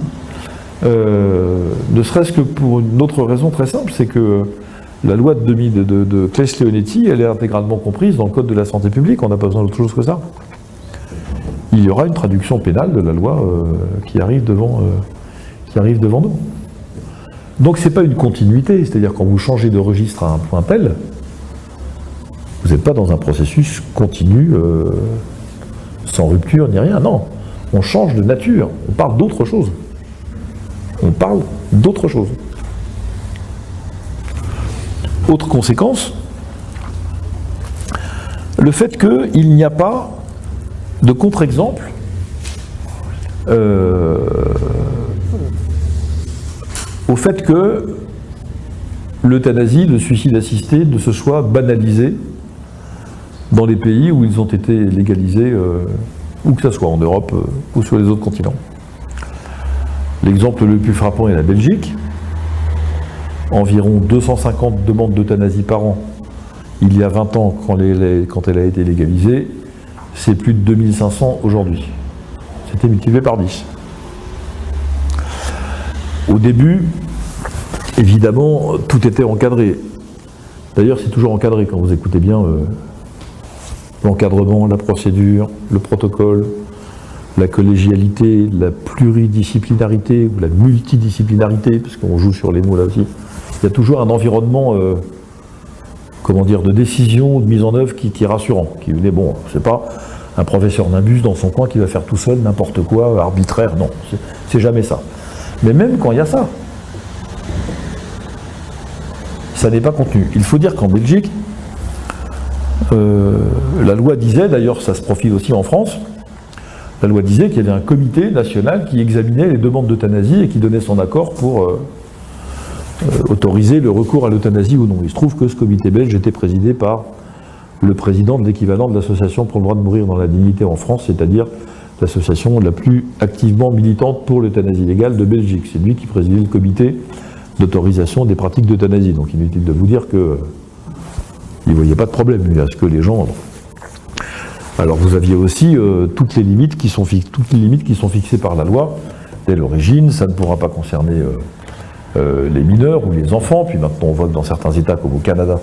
ne serait-ce que pour une autre raison très simple, c'est que la loi de Claes Leonetti, elle est intégralement comprise dans le Code de la santé publique, on n'a pas besoin d'autre chose que ça. Il y aura une traduction pénale de la loi qui arrive devant nous. Donc c'est pas une continuité, c'est-à-dire quand vous changez de registre à un point tel, vous n'êtes pas dans un processus continu, sans rupture ni rien, non. On change de nature, on parle d'autre chose. Autre conséquence, le fait qu'il n'y a pas de contre-exemple au fait que l'euthanasie, le suicide assisté, ne se soit banalisé dans les pays où ils ont été légalisés, où que ce soit en Europe ou sur les autres continents. L'exemple le plus frappant est la Belgique. Environ 250 demandes d'euthanasie par an. Il y a 20 ans, quand elle a été légalisée, c'est plus de 2500 aujourd'hui. C'était multiplié par 10. Au début, évidemment, tout était encadré. D'ailleurs, c'est toujours encadré quand vous écoutez bien l'encadrement, la procédure, le protocole, la collégialité, la pluridisciplinarité ou la multidisciplinarité, parce qu'on joue sur les mots là aussi. Il y a toujours un environnement de décision, de mise en œuvre qui est rassurant. Qui est bon, c'est pas un professeur d'un bus dans son coin qui va faire tout seul n'importe quoi, arbitraire, non, c'est jamais ça. Mais même quand il y a ça, ça n'est pas contenu. Il faut dire qu'en Belgique, la loi disait, d'ailleurs ça se profile aussi en France, la loi disait qu'il y avait un comité national qui examinait les demandes d'euthanasie et qui donnait son accord pour autoriser le recours à l'euthanasie ou non. Il se trouve que ce comité belge était présidé par le président de l'équivalent de l'association pour le droit de mourir dans la dignité en France, c'est-à-dire l'association la plus activement militante pour l'euthanasie légale de Belgique. C'est lui qui présidait le comité d'autorisation des pratiques d'euthanasie. Donc inutile de vous dire qu'il ne voyait pas de problème à ce que les gens... Alors vous aviez aussi toutes les limites qui sont fixées par la loi. Dès l'origine, ça ne pourra pas concerner les mineurs ou les enfants. Puis maintenant on voit que dans certains États comme au Canada,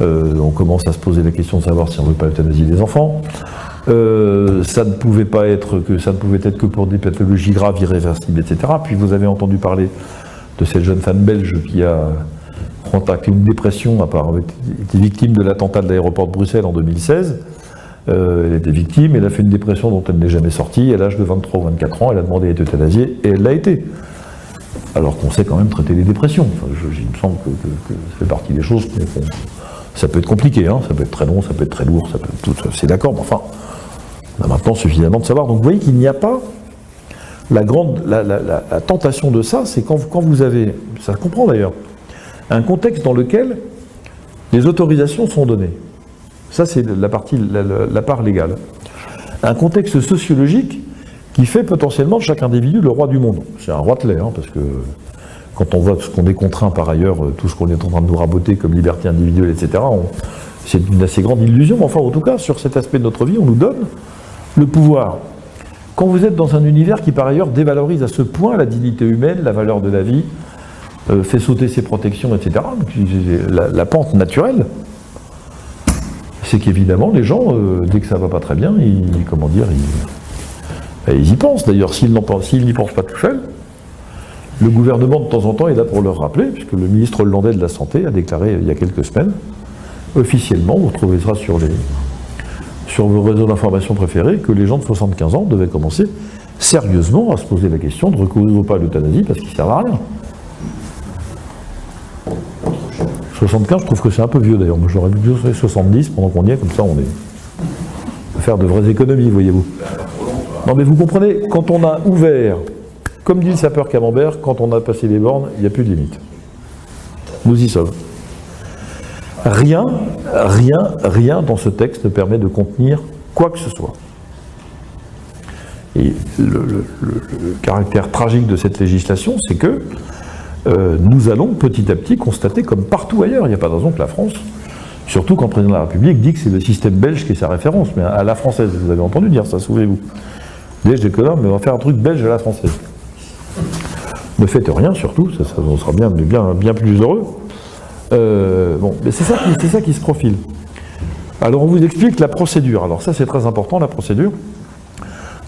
on commence à se poser la question de savoir si on ne veut pas euthanasier les enfants. Ça ne pouvait être que pour des pathologies graves, irréversibles, etc. Puis vous avez entendu parler de cette jeune femme belge qui a contracté une dépression, été victime de l'attentat de l'aéroport de Bruxelles en 2016. Elle était victime, elle a fait une dépression dont elle n'est jamais sortie. À l'âge de 23 ou 24 ans, elle a demandé à être euthanasiée et elle l'a été. Alors qu'on sait quand même traiter les dépressions. Enfin, il me semble que ça fait partie des choses. Ça peut être compliqué, hein, ça peut être très long, ça peut être très lourd, ça peut être tout, c'est d'accord, mais enfin, on a maintenant suffisamment de savoir. Donc vous voyez qu'il n'y a pas la tentation de ça, c'est quand vous avez, ça se comprend d'ailleurs, un contexte dans lequel les autorisations sont données. Ça c'est la part légale. Un contexte sociologique qui fait potentiellement de chaque individu le roi du monde. C'est un roitelet, hein, parce que quand on voit ce qu'on est contraint par ailleurs, tout ce qu'on est en train de nous raboter comme liberté individuelle, etc., c'est une assez grande illusion. Mais enfin, en tout cas, sur cet aspect de notre vie, on nous donne le pouvoir. Quand vous êtes dans un univers qui par ailleurs dévalorise à ce point la dignité humaine, la valeur de la vie, fait sauter ses protections, etc., la pente naturelle, c'est qu'évidemment, les gens, dès que ça ne va pas très bien, ils y pensent. D'ailleurs, s'ils n'y pensent pas tout seuls, le gouvernement, de temps en temps, est là pour leur rappeler, puisque le ministre hollandais de la Santé a déclaré il y a quelques semaines, officiellement, vous retrouverez ça sur vos réseaux d'information préférés, que les gens de 75 ans devaient commencer sérieusement à se poser la question de recourir ou pas à l'euthanasie, parce qu'ils ne servent à rien. 75, je trouve que c'est un peu vieux d'ailleurs. Moi, j'aurais plutôt fait 70 pendant qu'on y est, comme ça on peut faire de vraies économies, voyez-vous. Non mais vous comprenez, quand on a ouvert, comme dit le sapeur Camembert, quand on a passé les bornes, il n'y a plus de limite. Nous y sommes. Rien dans ce texte ne permet de contenir quoi que ce soit. Et le caractère tragique de cette législation, c'est que nous allons petit à petit constater, comme partout ailleurs, il n'y a pas de raison que la France, surtout quand le président de la République dit que c'est le système belge qui est sa référence, mais à la française, vous avez entendu dire ça, souvenez-vous. Dès je déconne, mais on va faire un truc belge à la française. Ne faites rien surtout, ça on sera bien plus heureux. Bon, mais c'est ça qui se profile. Alors on vous explique la procédure. Alors ça c'est très important, la procédure.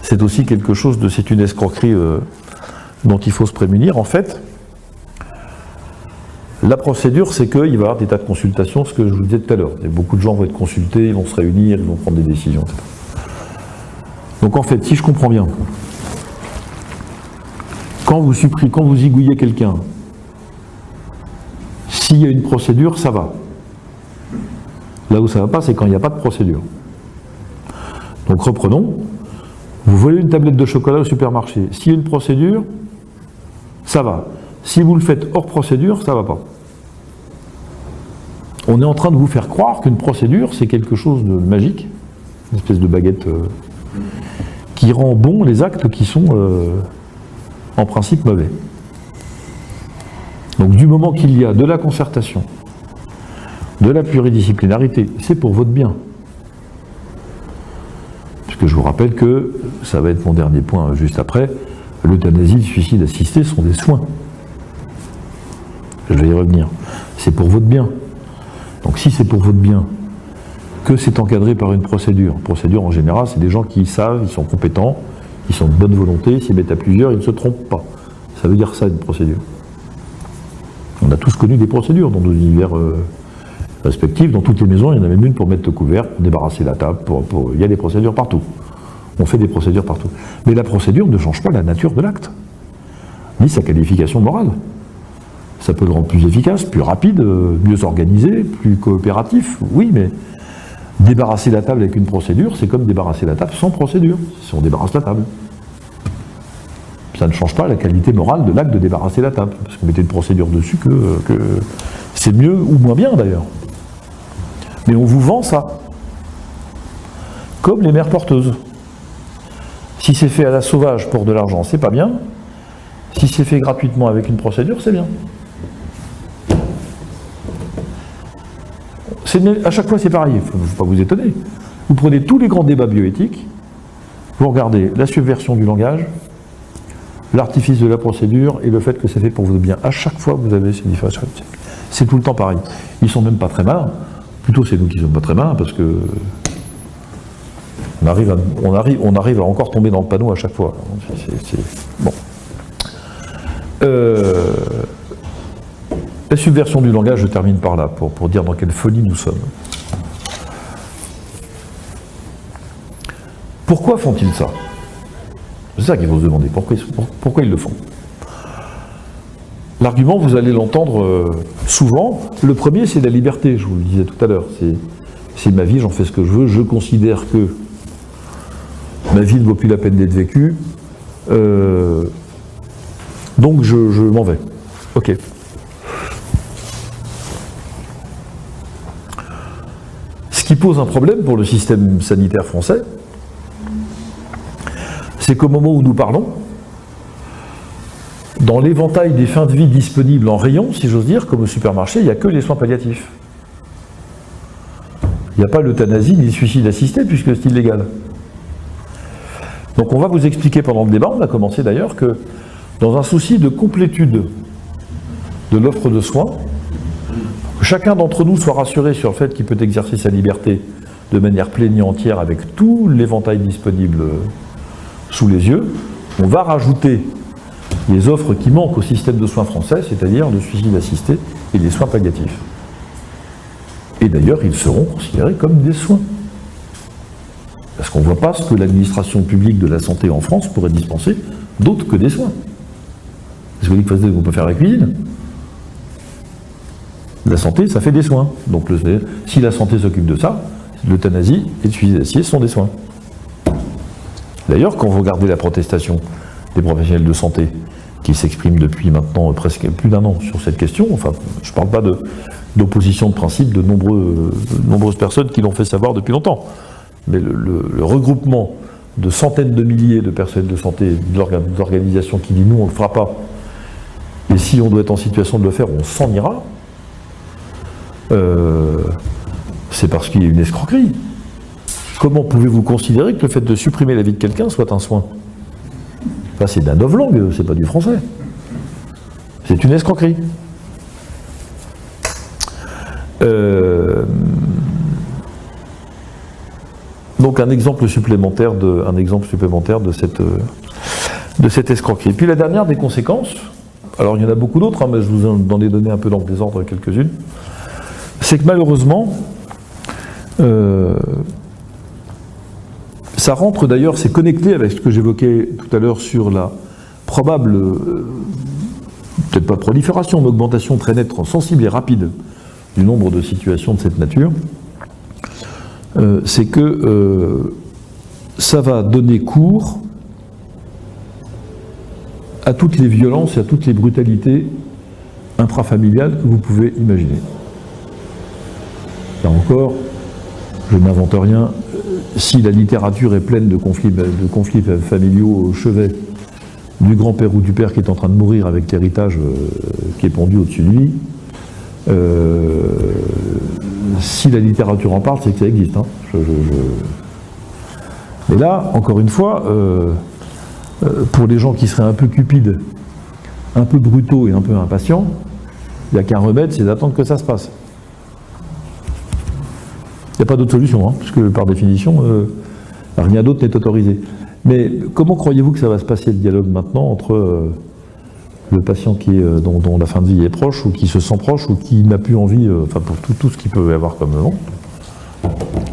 C'est aussi quelque chose c'est une escroquerie dont il faut se prémunir. En fait, la procédure, c'est qu'il va y avoir des tas de consultations, ce que je vous disais tout à l'heure. Beaucoup de gens vont être consultés, ils vont se réunir, ils vont prendre des décisions, etc. Donc en fait, si je comprends bien, quand vous zigouillez quelqu'un, s'il y a une procédure, ça va. Là où ça ne va pas, c'est quand il n'y a pas de procédure. Donc reprenons. Vous volez une tablette de chocolat au supermarché. S'il y a une procédure, ça va. Si vous le faites hors procédure, ça ne va pas. On est en train de vous faire croire qu'une procédure, c'est quelque chose de magique, une espèce de baguette qui rend bon les actes qui sont en principe mauvais. Donc du moment qu'il y a de la concertation, de la pluridisciplinarité, c'est pour votre bien. Puisque je vous rappelle que, ça va être mon dernier point juste après, l'euthanasie, le suicide assisté sont des soins. Je vais y revenir. C'est pour votre bien. Donc si c'est pour votre bien, que c'est encadré par une procédure. Procédure en général, c'est des gens qui savent, ils sont compétents, ils sont de bonne volonté, s'ils mettent à plusieurs, ils ne se trompent pas. Ça veut dire ça, une procédure. On a tous connu des procédures dans nos univers respectifs. Dans toutes les maisons, il y en a même une pour mettre le couvert, pour débarrasser la table. Il y a des procédures partout. On fait des procédures partout. Mais la procédure ne change pas la nature de l'acte, ni sa qualification morale. Ça peut le rendre plus efficace, plus rapide, mieux organisé, plus coopératif. Oui, mais débarrasser la table avec une procédure, c'est comme débarrasser la table sans procédure, si on débarrasse la table. Ça ne change pas la qualité morale de l'acte de débarrasser la table, parce qu'on mettait une procédure dessus que c'est mieux ou moins bien d'ailleurs. Mais on vous vend ça, comme les mères porteuses. Si c'est fait à la sauvage pour de l'argent, c'est pas bien. Si c'est fait gratuitement avec une procédure, c'est bien. À chaque fois, c'est pareil, il ne faut pas vous étonner. Vous prenez tous les grands débats bioéthiques, vous regardez la subversion du langage, l'artifice de la procédure et le fait que c'est fait pour votre bien. À chaque fois, vous avez ces différences. C'est tout le temps pareil. Ils ne sont même pas très malins. Plutôt, c'est nous qui ne sommes pas très malins, parce que on arrive à encore tomber dans le panneau à chaque fois. Bon. La subversion du langage, je termine par là, pour dire dans quelle folie nous sommes. Pourquoi font-ils ça? C'est ça qu'il faut se demander, pourquoi ils le font. L'argument, vous allez l'entendre souvent, le premier c'est la liberté, je vous le disais tout à l'heure, c'est ma vie, j'en fais ce que je veux, je considère que ma vie ne vaut plus la peine d'être vécue, donc je m'en vais. Ok. Ce qui pose un problème pour le système sanitaire français, c'est qu'au moment où nous parlons, dans l'éventail des fins de vie disponibles en rayon, si j'ose dire, comme au supermarché, il n'y a que les soins palliatifs. Il n'y a pas l'euthanasie ni le suicide assisté, puisque c'est illégal. Donc on va vous expliquer pendant le débat, on a commencé d'ailleurs, que dans un souci de complétude de l'offre de soins, que chacun d'entre nous soit rassuré sur le fait qu'il peut exercer sa liberté de manière pleine et entière avec tout l'éventail disponible sous les yeux, on va rajouter les offres qui manquent au système de soins français, c'est-à-dire le suicide assisté et les soins palliatifs. Et d'ailleurs, ils seront considérés comme des soins. Parce qu'on ne voit pas ce que l'administration publique de la santé en France pourrait dispenser d'autre que des soins. Est-ce que vous dites qu'on peut faire la cuisine? La santé, ça fait des soins. Donc si la santé s'occupe de ça, l'euthanasie et le suicide assisté sont des soins. D'ailleurs, quand vous regardez la protestation des professionnels de santé qui s'expriment depuis maintenant presque plus d'un an sur cette question, enfin, je ne parle pas d'opposition de principe de nombreuses personnes qui l'ont fait savoir depuis longtemps, mais le regroupement de centaines de milliers de personnels de santé, d'organisations qui disent nous on ne le fera pas, et si on doit être en situation de le faire, on s'en ira, c'est parce qu'il y a une escroquerie. Comment pouvez-vous considérer que le fait de supprimer la vie de quelqu'un soit un soin? Enfin, c'est de la novlangue, c'est pas du français. C'est une escroquerie. Donc un exemple supplémentaire de cette escroquerie. Et puis la dernière des conséquences, alors il y en a beaucoup d'autres, hein, mais je vous en ai donné un peu dans le désordre quelques-unes, c'est que malheureusement, ça rentre d'ailleurs, c'est connecté avec ce que j'évoquais tout à l'heure sur la probable, peut-être pas prolifération, mais augmentation très nette, sensible et rapide du nombre de situations de cette nature, c'est que ça va donner cours à toutes les violences et à toutes les brutalités intrafamiliales que vous pouvez imaginer. Là encore, je n'invente rien. Si la littérature est pleine de conflits familiaux au chevet du grand-père ou du père qui est en train de mourir avec l'héritage qui est pendu au-dessus de lui, si la littérature en parle, c'est que ça existe. Hein. Et là, encore une fois, pour les gens qui seraient un peu cupides, un peu brutaux et un peu impatients, il n'y a qu'un remède, c'est d'attendre que ça se passe. Il n'y a pas d'autre solution, hein, puisque par définition, rien d'autre n'est autorisé. Mais comment croyez-vous que ça va se passer le dialogue maintenant entre le patient dont la fin de vie est proche, ou qui se sent proche, ou qui n'a plus envie, enfin pour tout ce qu'il peut y avoir comme nom,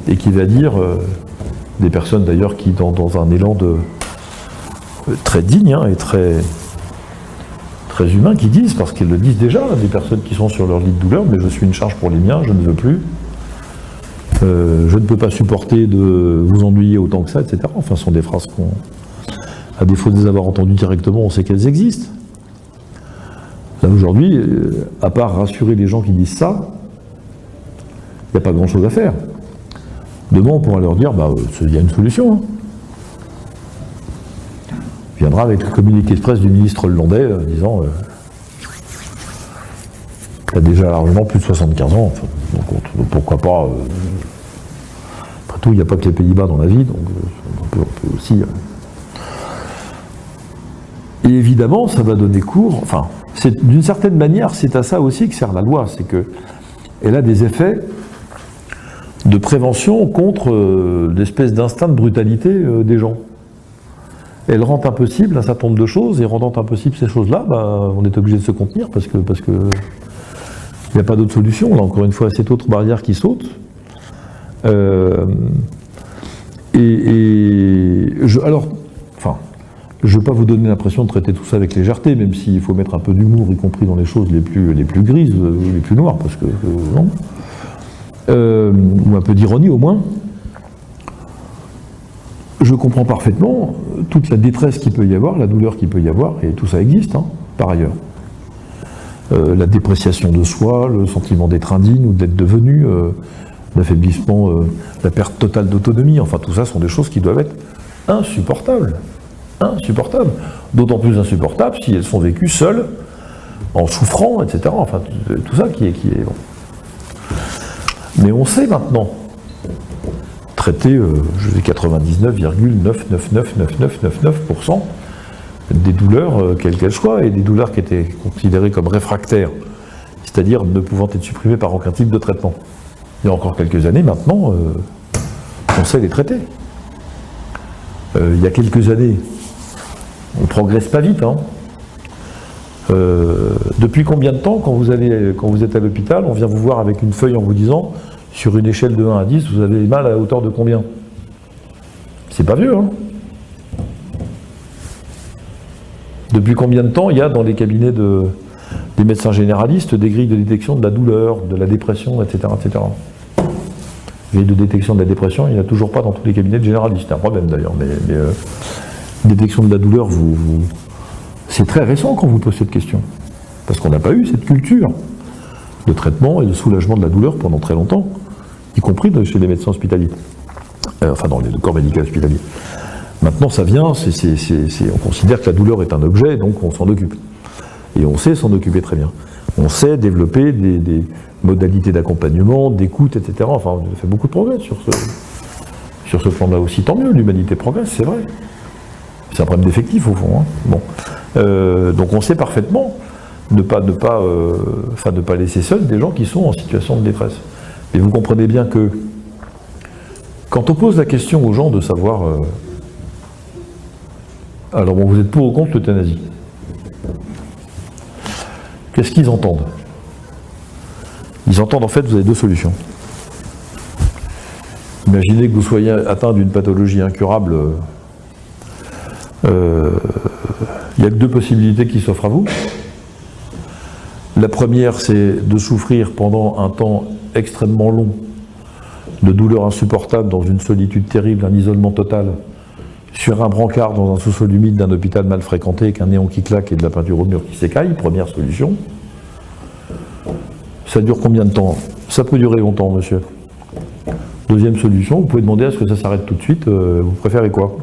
et qui va dire, des personnes d'ailleurs qui, dans un élan très digne et très humain, qui disent, parce qu'ils le disent déjà, des personnes qui sont sur leur lit de douleur, mais je suis une charge pour les miens, je ne veux plus. Je ne peux pas supporter de vous ennuyer autant que ça, etc. Enfin, ce sont des phrases qu'on, à défaut de les avoir entendues directement, on sait qu'elles existent. Là, aujourd'hui, à part rassurer les gens qui disent ça, il n'y a pas grand-chose à faire. Demain, on pourra leur dire, il y a une solution. Hein. Il viendra avec le communiqué de presse du ministre hollandais, disant il a déjà largement plus de 75 ans, enfin, donc pourquoi pas. Après tout, il n'y a pas que les Pays-Bas dans la vie, donc on peut aussi. Et évidemment, ça va donner cours, enfin, d'une certaine manière, c'est à ça aussi que sert la loi, c'est qu'elle a des effets de prévention contre l'espèce d'instinct de brutalité des gens. Elle rend impossible un certain nombre de choses, et rendant impossible ces choses-là, on est obligé de se contenir parce que il n'y a pas d'autre solution. Là, encore une fois, c'est autre barrière qui saute. Je ne veux pas vous donner l'impression de traiter tout ça avec légèreté, même s'il faut mettre un peu d'humour, y compris dans les choses les plus grises, les plus noires, parce que non. Ou un peu d'ironie au moins. Je comprends parfaitement toute la détresse qu'il peut y avoir, la douleur qu'il peut y avoir, et tout ça existe, hein, par ailleurs. La dépréciation de soi, le sentiment d'être indigne ou d'être devenu, l'affaiblissement, la perte totale d'autonomie, enfin tout ça sont des choses qui doivent être insupportables. Insupportables. D'autant plus insupportables si elles sont vécues seules, en souffrant, etc. Enfin tout ça qui est bon. Mais on sait maintenant traiter 99,9999999% des douleurs, quelles qu'elles soient, et des douleurs qui étaient considérées comme réfractaires, c'est-à-dire ne pouvant être supprimées par aucun type de traitement. Il y a encore quelques années maintenant, on sait les traiter. Il y a quelques années, on ne progresse pas vite. Hein. Depuis combien de temps, quand vous êtes à l'hôpital, on vient vous voir avec une feuille en vous disant, sur une échelle de 1 à 10, vous avez mal à hauteur de combien? C'est pas vieux, hein. Depuis combien de temps il y a dans les cabinets des médecins généralistes des grilles de détection de la douleur, de la dépression, etc. etc. Grille de détection de la dépression, il n'y en a toujours pas dans tous les cabinets de généralistes. C'est un problème d'ailleurs, mais détection de la douleur, c'est très récent quand vous posez cette question. Parce qu'on n'a pas eu cette culture de traitement et de soulagement de la douleur pendant très longtemps, y compris chez les médecins hospitaliers. Enfin, dans le corps médical hospitalier. Maintenant, ça vient, on considère que la douleur est un objet, donc on s'en occupe. Et on sait s'en occuper très bien. On sait développer des modalités d'accompagnement, d'écoute, etc. Enfin, on fait beaucoup de progrès sur ce plan-là aussi. Tant mieux, l'humanité progresse, c'est vrai. C'est un problème d'effectif, au fond. Hein. Bon. Donc on sait parfaitement ne pas laisser seuls des gens qui sont en situation de détresse. Et vous comprenez bien que quand on pose la question aux gens de savoir alors bon, vous êtes pour ou contre l'euthanasie, qu'est-ce qu'ils entendent? Ils entendent en fait, vous avez deux solutions. Imaginez que vous soyez atteint d'une pathologie incurable, il n'y a que deux possibilités qui s'offrent à vous. La première, c'est de souffrir pendant un temps extrêmement long de douleurs insupportables, dans une solitude terrible, un isolement total, sur un brancard dans un sous-sol humide d'un hôpital mal fréquenté avec un néon qui claque et de la peinture au mur qui s'écaille, première solution. Ça dure combien de temps? Ça peut durer longtemps, monsieur. Deuxième solution, vous pouvez demander à ce que ça s'arrête tout de suite. Vous préférez quoi?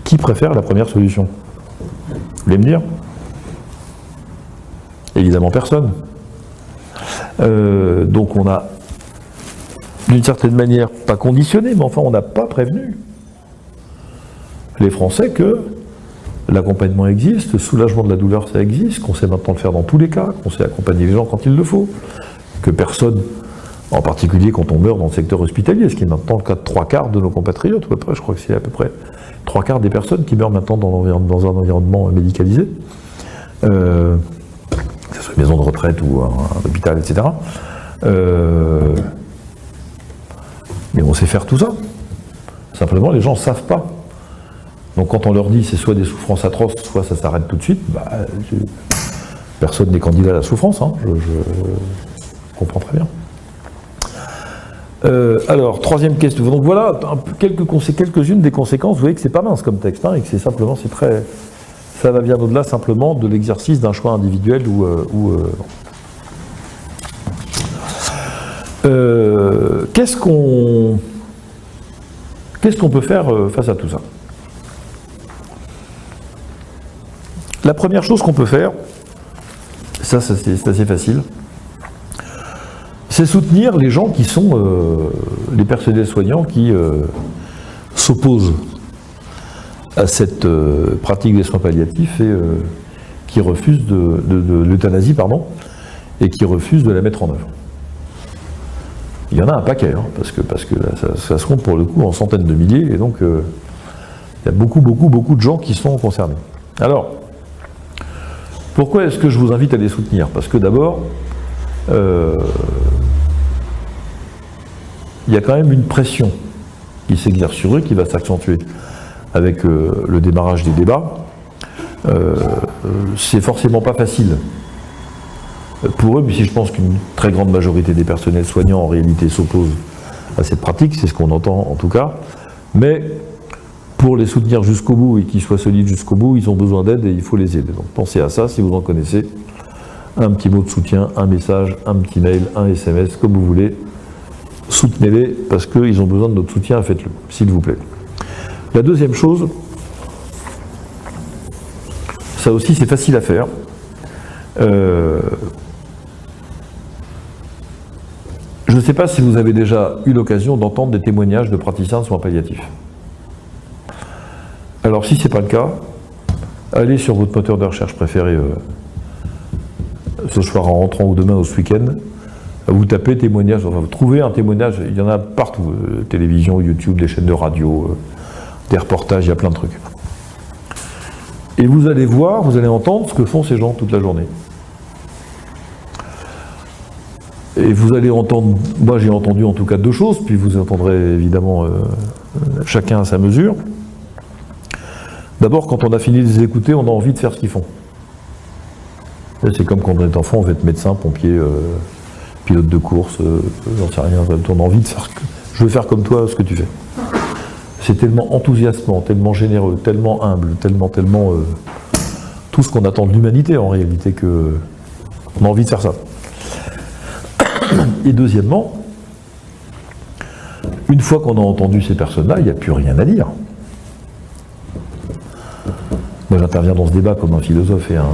Qui préfère la première solution? Vous voulez me dire? Évidemment personne. Donc on a, d'une certaine manière, pas conditionné, mais enfin on n'a pas prévenu les Français que l'accompagnement existe, le soulagement de la douleur ça existe, qu'on sait maintenant le faire dans tous les cas, qu'on sait accompagner les gens quand il le faut, que personne, en particulier quand on meurt dans le secteur hospitalier, ce qui est maintenant le cas de 3/4 de nos compatriotes, à peu près, je crois que c'est à peu près 3/4 des personnes qui meurent maintenant dans un environnement médicalisé, que ce soit une maison de retraite ou un hôpital, etc. Mais on sait faire tout ça. Simplement, les gens ne savent pas. Donc quand on leur dit c'est soit des souffrances atroces, soit ça s'arrête tout de suite, personne n'est candidat à la souffrance, hein, je comprends très bien. Alors, troisième question. Donc voilà quelques-unes des conséquences. Vous voyez que c'est pas mince comme texte, hein, et que c'est simplement, ça va bien au-delà simplement de l'exercice d'un choix individuel qu'est-ce qu'on peut faire face à tout ça? La première chose qu'on peut faire, ça c'est assez facile, c'est soutenir les gens qui sont les personnels soignants qui s'opposent à cette pratique des soins palliatifs et qui refusent de l'euthanasie, pardon, et qui refusent de la mettre en œuvre. Il y en a un paquet, hein, parce que là, ça se compte pour le coup en centaines de milliers, et donc il y a beaucoup de gens qui sont concernés. Alors, pourquoi est-ce que je vous invite à les soutenir? Parce que d'abord, il y a quand même une pression qui s'exerce sur eux, qui va s'accentuer avec le démarrage des débats. C'est forcément pas facile pour eux, mais si je pense qu'une très grande majorité des personnels soignants en réalité s'opposent à cette pratique, c'est ce qu'on entend en tout cas, mais pour les soutenir jusqu'au bout et qu'ils soient solides jusqu'au bout, ils ont besoin d'aide et il faut les aider. Donc pensez à ça si vous en connaissez. Un petit mot de soutien, un message, un petit mail, un SMS, comme vous voulez. Soutenez-les parce qu'ils ont besoin de notre soutien, faites-le, s'il vous plaît. La deuxième chose, ça aussi c'est facile à faire. Je ne sais pas si vous avez déjà eu l'occasion d'entendre des témoignages de praticiens de soins palliatifs. Alors si ce n'est pas le cas, allez sur votre moteur de recherche préféré ce soir en rentrant ou demain ou ce week-end, vous tapez témoignage, enfin vous trouvez un témoignage, il y en a partout, télévision, YouTube, des chaînes de radio, des reportages, il y a plein de trucs. Et vous allez voir, vous allez entendre ce que font ces gens toute la journée. Et vous allez entendre, moi j'ai entendu en tout cas deux choses, puis vous entendrez évidemment chacun à sa mesure. D'abord, quand on a fini de les écouter, on a envie de faire ce qu'ils font. C'est comme quand on est enfant, on veut être médecin, pompier, pilote de course, j'en sais rien, on a envie de faire, je veux faire comme toi ce que tu fais. C'est tellement enthousiasmant, tellement généreux, tellement humble, tellement tout ce qu'on attend de l'humanité en réalité que on a envie de faire ça. Et deuxièmement, une fois qu'on a entendu ces personnes-là, il n'y a plus rien à dire. Moi j'interviens dans ce débat comme un philosophe et un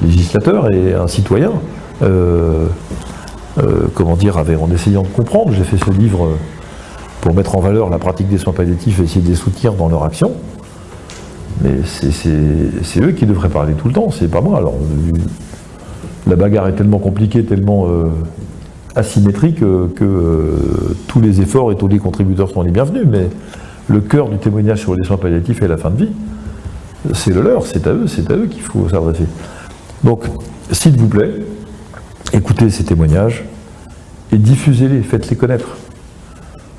législateur et un citoyen, comment dire, en essayant de comprendre. J'ai fait ce livre pour mettre en valeur la pratique des soins palliatifs et essayer de les soutenir dans leur action. Mais c'est eux qui devraient parler tout le temps, c'est pas moi. Alors, la bagarre est tellement compliquée, tellement asymétrique que tous les efforts et tous les contributeurs sont les bienvenus, mais le cœur du témoignage sur les soins palliatifs et la fin de vie, c'est le leur, c'est à eux qu'il faut s'adresser. Donc, s'il vous plaît, écoutez ces témoignages et diffusez-les, faites-les connaître.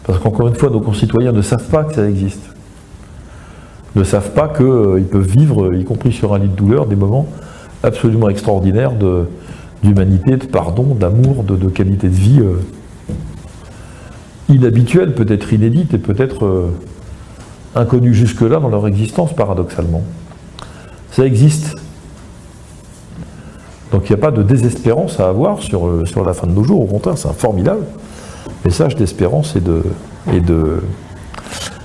Parce qu'encore une fois, nos concitoyens ne savent pas que ça existe. Ne savent pas qu'ils peuvent vivre, y compris sur un lit de douleur, des moments absolument extraordinaires d'humanité, de pardon, d'amour, de qualité de vie inhabituelles, peut-être inédites et peut-être inconnues jusque-là dans leur existence, paradoxalement. Ça existe. Donc il n'y a pas de désespérance à avoir sur la fin de nos jours, au contraire, c'est un formidable message d'espérance et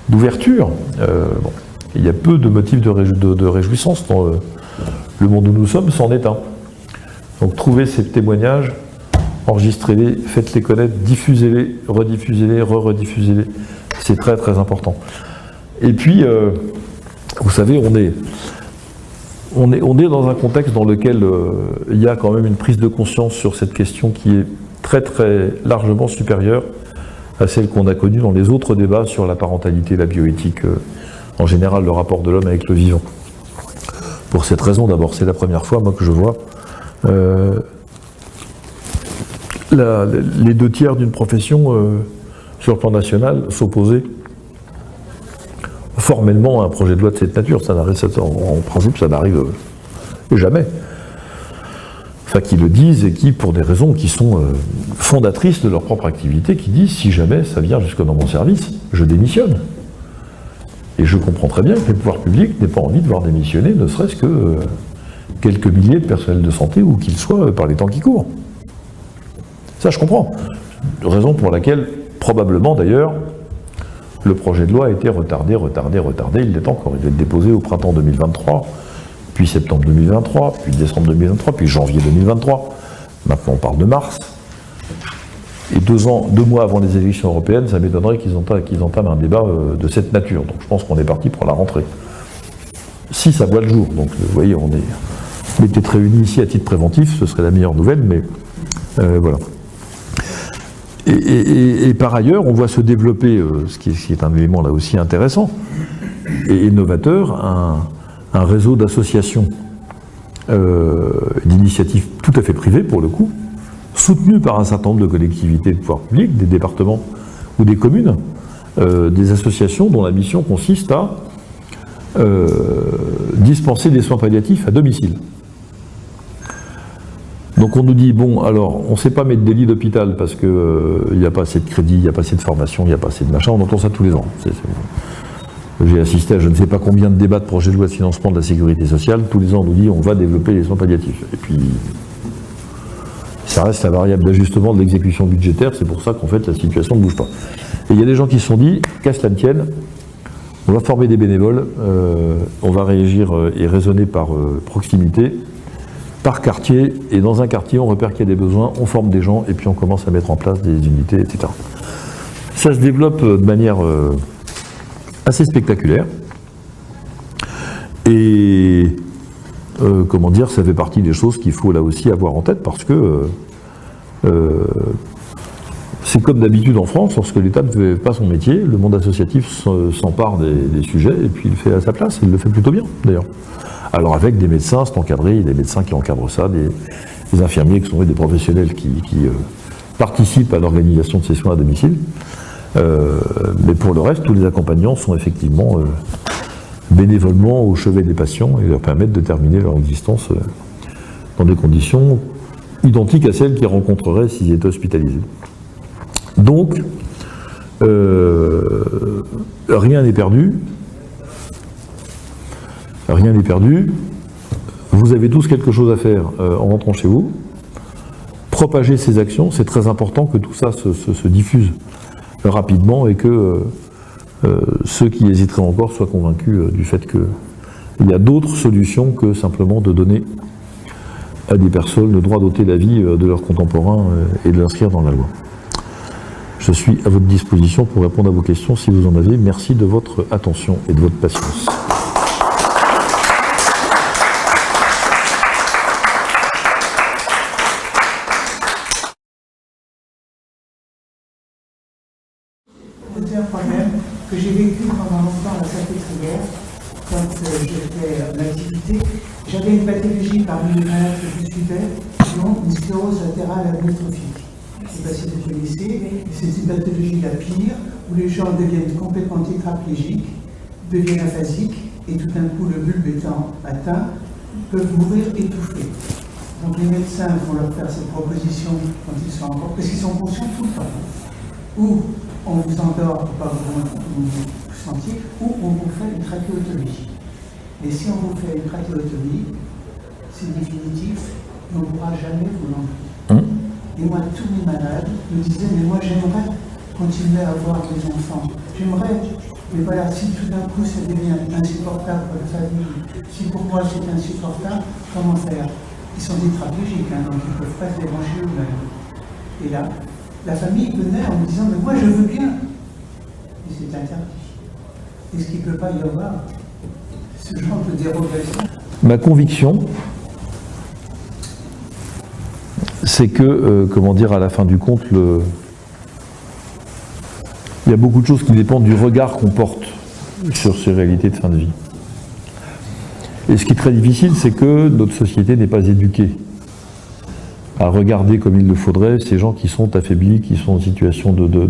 d'ouverture. Bon. Il y a peu de motifs de réjouissance dans le monde où nous sommes, c'en est un. Donc trouvez ces témoignages, enregistrez-les, faites-les connaître, diffusez-les, rediffusez-les, rediffusez-les. C'est très très important. Et puis, vous savez, on est dans un contexte dans lequel il y a quand même une prise de conscience sur cette question qui est très très largement supérieure à celle qu'on a connue dans les autres débats sur la parentalité, la bioéthique, en général le rapport de l'homme avec le vivant. Pour cette raison, d'abord, c'est la première fois, moi, que je vois les 2 tiers d'une profession sur le plan national s'opposer formellement à un projet de loi de cette nature. En principe, ça n'arrive jamais. Enfin, qui le disent et qui, pour des raisons qui sont fondatrices de leur propre activité, qui disent, si jamais ça vient jusque dans mon service, je démissionne. Et je comprends très bien que les pouvoirs publics n'aient pas envie de voir démissionner, ne serait-ce que quelques milliers de personnels de santé, où qu'ils soient, par les temps qui courent. Ça, je comprends. Raison pour laquelle, probablement d'ailleurs, le projet de loi a été retardé. Il l'est encore. Il va être déposé au printemps 2023, puis septembre 2023, puis décembre 2023, puis janvier 2023. Maintenant, on parle de mars. Et 2 mois avant les élections européennes, ça m'étonnerait qu'ils entament un débat de cette nature. Donc je pense qu'on est parti pour la rentrée. Si ça voit le jour. Donc vous voyez, on était réunis ici à titre préventif, ce serait la meilleure nouvelle, mais voilà. Et par ailleurs, on voit se développer, ce qui est un élément là aussi intéressant et innovateur, un réseau d'associations, d'initiatives tout à fait privées pour le coup, soutenues par un certain nombre de collectivités de pouvoir public, des départements ou des communes, des associations dont la mission consiste à dispenser des soins palliatifs à domicile. Donc on nous dit, bon, alors, on ne sait pas mettre des lits d'hôpital parce qu'il n'y a pas assez de crédit, il n'y a pas assez de formation, il n'y a pas assez de machin, on entend ça tous les ans. J'ai assisté à je ne sais pas combien de débats de projets de loi de financement de la sécurité sociale, tous les ans on nous dit on va développer les soins palliatifs. Et puis, ça reste la variable d'ajustement de l'exécution budgétaire, c'est pour ça qu'en fait la situation ne bouge pas. Et il y a des gens qui se sont dit, qu'à cela ne tienne, on va former des bénévoles, on va réagir et raisonner par proximité, par quartier, et dans un quartier, on repère qu'il y a des besoins, on forme des gens, et puis on commence à mettre en place des unités, etc. Ça se développe de manière assez spectaculaire. Et, comment dire, ça fait partie des choses qu'il faut là aussi avoir en tête, parce que c'est comme d'habitude en France, lorsque l'État ne fait pas son métier, le monde associatif s'empare des sujets, et puis il le fait à sa place, il le fait plutôt bien, d'ailleurs. Alors avec des médecins, c'est encadré, il y a des médecins qui encadrent ça, des infirmiers qui sont des professionnels qui participent à l'organisation de ces soins à domicile. Mais pour le reste, tous les accompagnants sont effectivement bénévolement au chevet des patients et leur permettent de terminer leur existence dans des conditions identiques à celles qu'ils rencontreraient s'ils étaient hospitalisés. Donc, rien n'est perdu. Rien n'est perdu. Vous avez tous quelque chose à faire en rentrant chez vous. Propager ces actions, c'est très important que tout ça se diffuse rapidement et que ceux qui hésiteraient encore soient convaincus du fait qu'il y a d'autres solutions que simplement de donner à des personnes le droit d'ôter la vie de leurs contemporains et de l'inscrire dans la loi. Je suis à votre disposition pour répondre à vos questions si vous en avez. Merci de votre attention et de votre patience. Moi-même, que j'ai vécu pendant longtemps à la salpêtrière, quand j'étais en activité, j'avais une pathologie parmi les malades que je suivais, donc une sclérose latérale amyotrophique. Je ne sais pas si vous connaissez, c'est une pathologie la pire, où les gens deviennent complètement tétraplégiques, deviennent aphasiques, et tout d'un coup, le bulbe étant atteint, peuvent mourir étouffés. Donc les médecins vont leur faire cette proposition quand ils sont encore, parce qu'ils sont conscients tout le temps. ou on vous endort pour pas vous sentir, ou on vous fait une trachéotomie. Et si on vous fait une trachéotomie, c'est définitif, et on ne pourra jamais vous l'enlever. Et moi, tous mes malades me disaient, mais moi j'aimerais continuer à avoir des enfants. J'aimerais, mais voilà, si tout d'un coup ça devient insupportable pour la famille, si pour moi c'est insupportable, comment faire? Ils sont tétraplégiques, hein, donc ils ne peuvent pas se débrancher eux-mêmes. Et là, la famille venait en me disant, mais moi je veux bien. Et c'est interdit. Est-ce qu'il ne peut pas y avoir ce genre de dérogation? Ma conviction, c'est que, comment dire, à la fin du compte, il y a beaucoup de choses qui dépendent du regard qu'on porte sur ces réalités de fin de vie. Et ce qui est très difficile, c'est que notre société n'est pas éduquée à regarder comme il le faudrait ces gens qui sont affaiblis, qui sont en situation de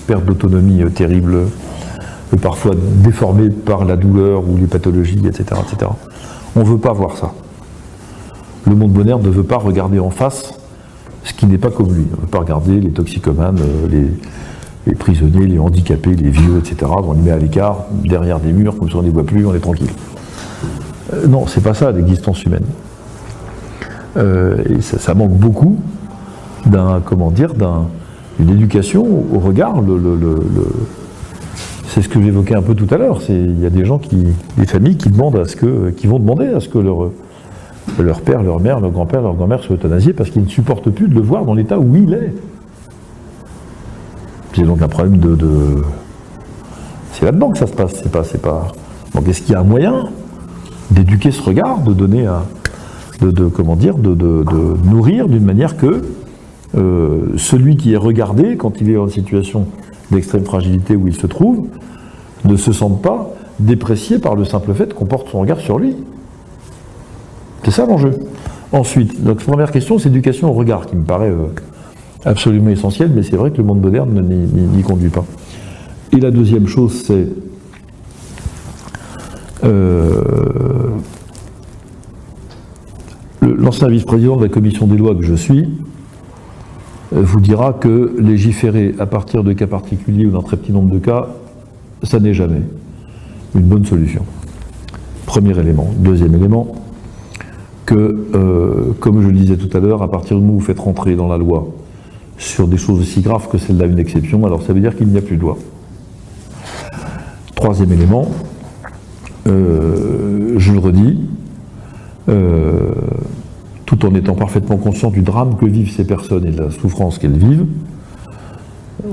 perte d'autonomie terrible, parfois déformés par la douleur ou les pathologies, etc. etc. On ne veut pas voir ça. Le monde moderne ne veut pas regarder en face ce qui n'est pas comme lui. On ne veut pas regarder les toxicomanes, les prisonniers, les handicapés, les vieux, etc. On les met à l'écart, derrière des murs, comme ça on ne les voit plus, on est tranquille. Non, c'est pas ça l'existence humaine. Et ça manque beaucoup d'une éducation au regard. C'est ce que j'évoquais un peu tout à l'heure. Il y a des gens des familles qui vont demander à ce que leur père, leur mère, leur grand-père, leur grand-mère soient euthanasiés parce qu'ils ne supportent plus de le voir dans l'état où il est. C'est donc un problème c'est là-dedans que ça se passe. C'est pas. Donc est-ce qu'il y a un moyen d'éduquer ce regard, de donner de nourrir d'une manière que celui qui est regardé, quand il est en situation d'extrême fragilité où il se trouve, ne se sente pas déprécié par le simple fait qu'on porte son regard sur lui. C'est ça l'enjeu. Ensuite, notre première question, c'est l'éducation au regard, qui me paraît absolument essentielle, mais c'est vrai que le monde moderne n'y conduit pas. Et la deuxième chose, c'est l'ancien vice-président de la commission des lois que je suis vous dira que légiférer à partir de cas particuliers ou d'un très petit nombre de cas, ça n'est jamais une bonne solution. Premier élément. Deuxième élément, que, comme je le disais tout à l'heure, à partir du moment où vous faites rentrer dans la loi sur des choses aussi graves que celle-là une exception, alors ça veut dire qu'il n'y a plus de loi. Troisième élément, je le redis, tout en étant parfaitement conscient du drame que vivent ces personnes et de la souffrance qu'elles vivent,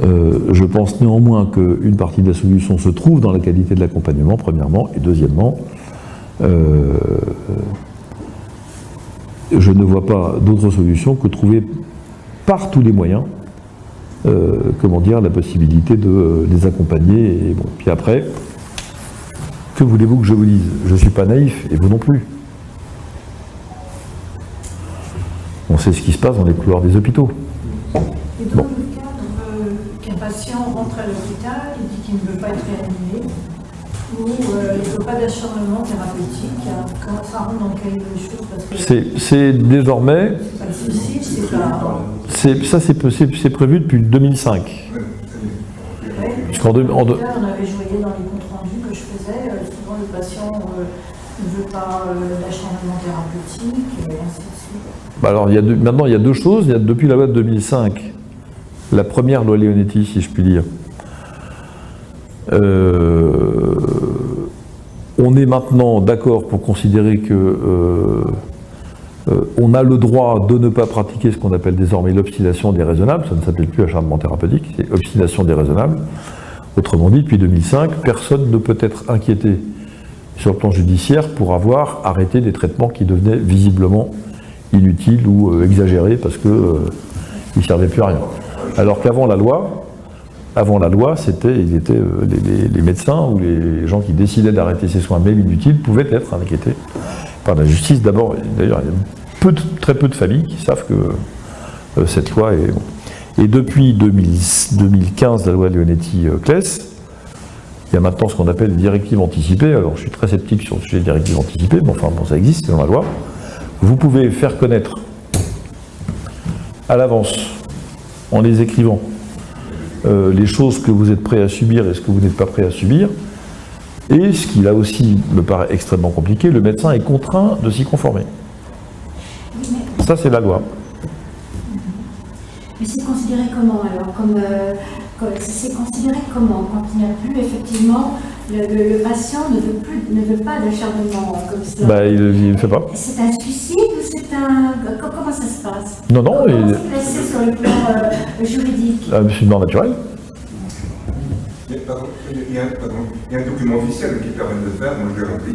je pense néanmoins qu'une partie de la solution se trouve dans la qualité de l'accompagnement, premièrement, et deuxièmement, je ne vois pas d'autre solution que trouver par tous les moyens la possibilité de les accompagner. Et bon, puis après, que voulez-vous que je vous dise? Je ne suis pas naïf, et vous non plus. On sait ce qui se passe dans les couloirs des hôpitaux. Et dans le cas qu'un patient rentre à l'hôpital, il dit qu'il ne veut pas être réanimé, ou il ne veut pas d'acharnement thérapeutique, comment ça rentre dans le cahier des choses? Parce que c'est désormais... C'est pas le suicide, c'est pas... Ça, c'est prévu depuis 2005. Oui, Puisqu'en on avait joué dans les comptes rendus que je faisais, souvent le patient ne veut pas d'acharnement thérapeutique, et ainsi de suite. Alors, maintenant, il y a deux choses. Depuis la loi de 2005, la première loi Leonetti, si je puis dire, on est maintenant d'accord pour considérer que on a le droit de ne pas pratiquer ce qu'on appelle désormais l'obstination déraisonnable. Ça ne s'appelle plus acharnement thérapeutique, c'est obstination déraisonnable. Autrement dit, depuis 2005, personne ne peut être inquiété sur le plan judiciaire pour avoir arrêté des traitements qui devenaient visiblement inutiles ou exagérés parce qu'ils ne servaient plus à rien. Alors qu'avant la loi, c'était les médecins ou les gens qui décidaient d'arrêter ces soins même inutiles pouvaient être inquiétés par la justice. D'abord, d'ailleurs, il y a très peu de familles qui savent que cette loi est... Et depuis 2015, la loi Leonetti-Claes, il y a maintenant ce qu'on appelle les directives anticipées. Alors, je suis très sceptique sur le sujet des directives anticipées, mais enfin, bon, ça existe, c'est dans la loi. Vous pouvez faire connaître à l'avance, en les écrivant, les choses que vous êtes prêt à subir et ce que vous n'êtes pas prêt à subir. Et ce qui là aussi me paraît extrêmement compliqué, le médecin est contraint de s'y conformer. Ça, c'est la loi. Mais c'est considéré comment alors c'est considéré comment quand il n'y a plus effectivement le patient ne veut pas d'acharnement comme ça. Bah, il ne le fait pas. C'est un suicide ou c'est un comment ça se passe? Non, non. Comment c'est placé sur le plan juridique? C'est une mort naturelle. Il y a un document officiel qui permet de le faire, moi je l'ai rempli.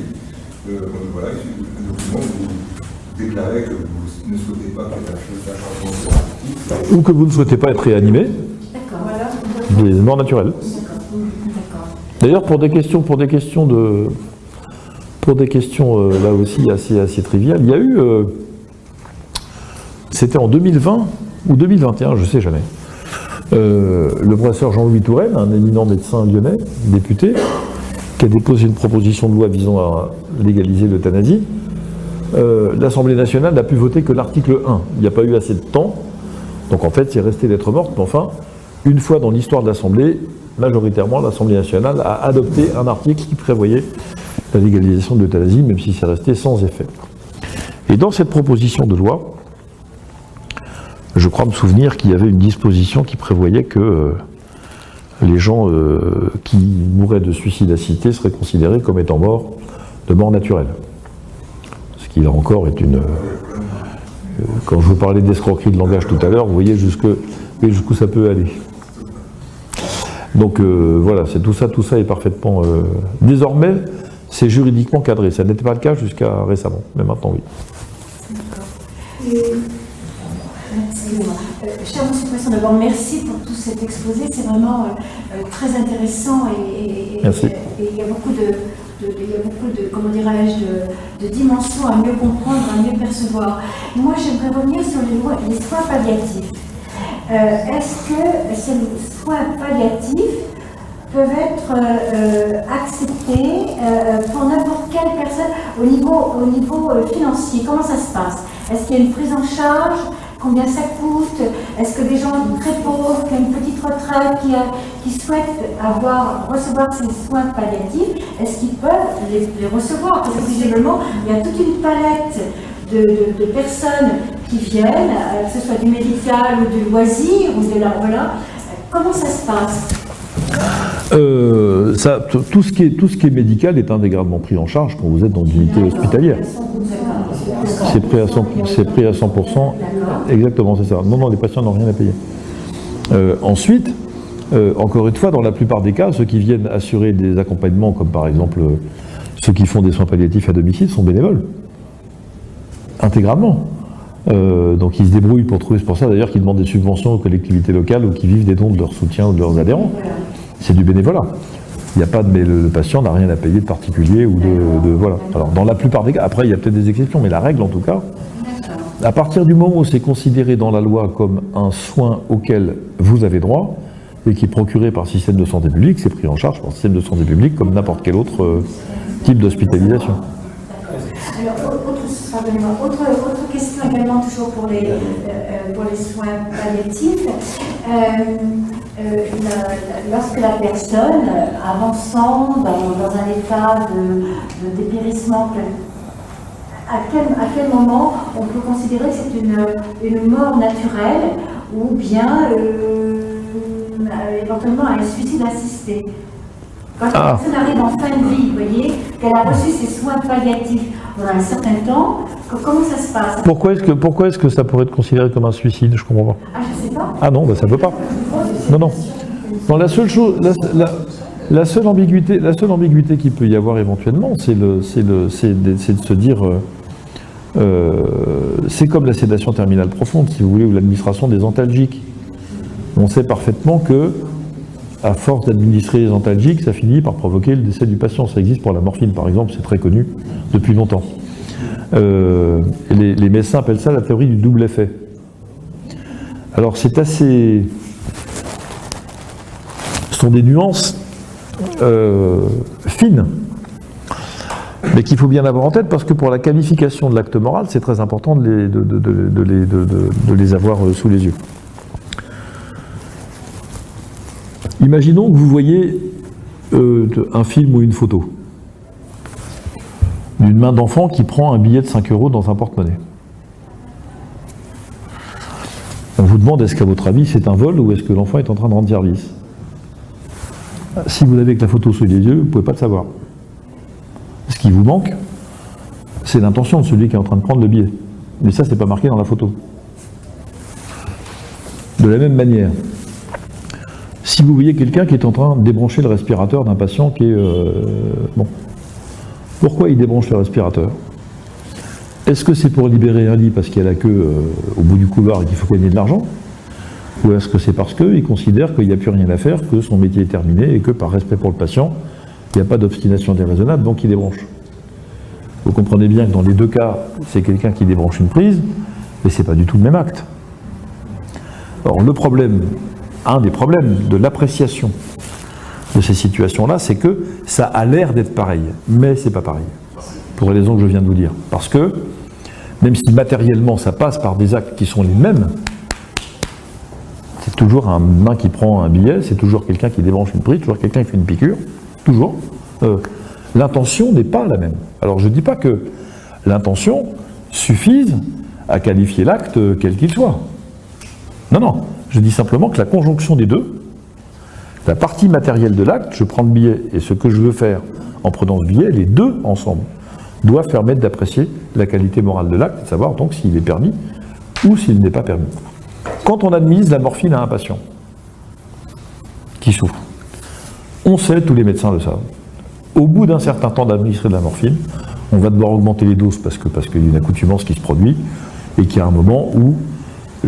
Voilà, un document où vous déclarez que vous ne souhaitez pas qu'il y ait un changement Ou que vous ne souhaitez pas être réanimé. D'accord, voilà. Des morts naturelles. D'accord. D'ailleurs, pour des questions là aussi assez triviales, il y a eu, c'était en 2020 ou 2021, je ne sais jamais, le professeur Jean-Louis Touraine, un éminent médecin lyonnais, député, qui a déposé une proposition de loi visant à légaliser l'euthanasie. L'Assemblée nationale n'a pu voter que l'article 1. Il n'y a pas eu assez de temps, donc en fait c'est resté lettre morte, mais enfin, une fois dans l'histoire de l'Assemblée, majoritairement l'Assemblée nationale a adopté un article qui prévoyait la légalisation de l'euthanasie, même si c'est resté sans effet. Et dans cette proposition de loi, je crois me souvenir qu'il y avait une disposition qui prévoyait que les gens qui mouraient de suicide assisté seraient considérés comme étant morts de mort naturelle. Ce qui là encore est une... quand je vous parlais d'escroquerie de langage tout à l'heure, vous voyez jusqu'où ça peut aller. Donc voilà, c'est tout ça est parfaitement... désormais, c'est juridiquement cadré. Ça n'était pas le cas jusqu'à récemment, mais maintenant oui. D'accord. Excusez-moi. Cher Monsieur le Président, d'abord merci pour tout cet exposé, c'est vraiment très intéressant et Merci. Et il y a beaucoup de comment dirais-je, de dimensions à mieux comprendre, à mieux percevoir. Moi, j'aimerais revenir sur les soins palliatifs. Est-ce que ces soins palliatifs peuvent être acceptés pour n'importe quelle personne au niveau financier? Comment ça se passe? Est-ce qu'il y a une prise en charge? Combien ça coûte? Est-ce que des gens très pauvres, qui ont une petite retraite, qui souhaitent recevoir ces soins palliatifs, est-ce qu'ils peuvent les recevoir? Parce que visiblement, il y a toute une palette de personnes qui viennent, que ce soit du médical ou du loisir ou de la voilà. Comment ça se passe? Tout ce qui est médical est intégralement pris en charge quand vous êtes dans une unité hospitalière. C'est pris à 100%. Exactement, c'est ça. Non, les patients n'ont rien à payer. Ensuite, encore une fois, dans la plupart des cas, ceux qui viennent assurer des accompagnements, comme par exemple ceux qui font des soins palliatifs à domicile, sont bénévoles. Intégralement. Donc ils se débrouillent pour trouver, c'est pour ça d'ailleurs qu'ils demandent des subventions aux collectivités locales ou qui vivent des dons de leur soutien ou de leurs adhérents. C'est du bénévolat. Il n'y a pas mais le patient n'a rien à payer de particulier ou de voilà. Alors dans la plupart des cas, après il y a peut-être des exceptions, mais la règle en tout cas, à partir du moment où c'est considéré dans la loi comme un soin auquel vous avez droit et qui est procuré par le système de santé publique, c'est pris en charge par le système de santé publique comme n'importe quel autre type d'hospitalisation. Alors, autre question également, toujours pour les soins palliatifs. Lorsque la personne, avançant dans un état de dépérissement, à quel moment on peut considérer que c'est une mort naturelle ou bien éventuellement un suicide assisté? Quand la personne arrive en fin de vie, vous voyez, qu'elle a reçu ses soins palliatifs pendant un certain temps, comment ça se passe? Pourquoi est-ce que ça pourrait être considéré comme un suicide? Je comprends pas. Ah, je sais pas. Ah non, ça peut pas. Non. La seule chose, la seule ambiguïté qu'il peut y avoir éventuellement, c'est de se dire, c'est comme la sédation terminale profonde, si vous voulez, ou l'administration des antalgiques. On sait parfaitement que à force d'administrer les antalgiques, ça finit par provoquer le décès du patient. Ça existe pour la morphine, par exemple, c'est très connu depuis longtemps. Les médecins appellent ça la théorie du double effet. Alors c'est assez... Ce sont des nuances fines, mais qu'il faut bien avoir en tête, parce que pour la qualification de l'acte moral, c'est très important de les avoir sous les yeux. Imaginons que vous voyez un film ou une photo d'une main d'enfant qui prend un billet de 5 € dans un porte-monnaie. On vous demande, est-ce qu'à votre avis c'est un vol ou est-ce que l'enfant est en train de rendre service? Si vous l'avez avec la photo sous les yeux, vous ne pouvez pas le savoir. Ce qui vous manque, c'est l'intention de celui qui est en train de prendre le billet. Mais ça, c'est pas marqué dans la photo. De la même manière, si vous voyez quelqu'un qui est en train de débrancher le respirateur d'un patient qui est... bon. Pourquoi il débranche le respirateur? Est-ce que c'est pour libérer un lit parce qu'il y a la queue au bout du couloir et qu'il faut gagner de l'argent? Ou est-ce que c'est parce qu'il considère qu'il n'y a plus rien à faire, que son métier est terminé et que par respect pour le patient, il n'y a pas d'obstination déraisonnable, donc il débranche? Vous comprenez bien que dans les deux cas, c'est quelqu'un qui débranche une prise, mais ce n'est pas du tout le même acte. Or, le problème, un des problèmes de l'appréciation de ces situations-là, c'est que ça a l'air d'être pareil, mais c'est pas pareil. Pour les raisons que je viens de vous dire. Parce que, même si matériellement ça passe par des actes qui sont les mêmes, c'est toujours un main qui prend un billet, c'est toujours quelqu'un qui débranche une prise, toujours quelqu'un qui fait une piqûre, toujours. L'intention n'est pas la même. Alors je ne dis pas que l'intention suffise à qualifier l'acte quel qu'il soit. Non, non. Je dis simplement que la conjonction des deux, la partie matérielle de l'acte, je prends le billet et ce que je veux faire en prenant ce billet, les deux ensemble, doivent permettre d'apprécier la qualité morale de l'acte et de savoir donc s'il est permis ou s'il n'est pas permis. Quand on administre la morphine à un patient qui souffre, on sait, tous les médecins le savent, au bout d'un certain temps d'administrer de la morphine, on va devoir augmenter les doses parce qu'il y a une accoutumance qui se produit et qu'il y a un moment où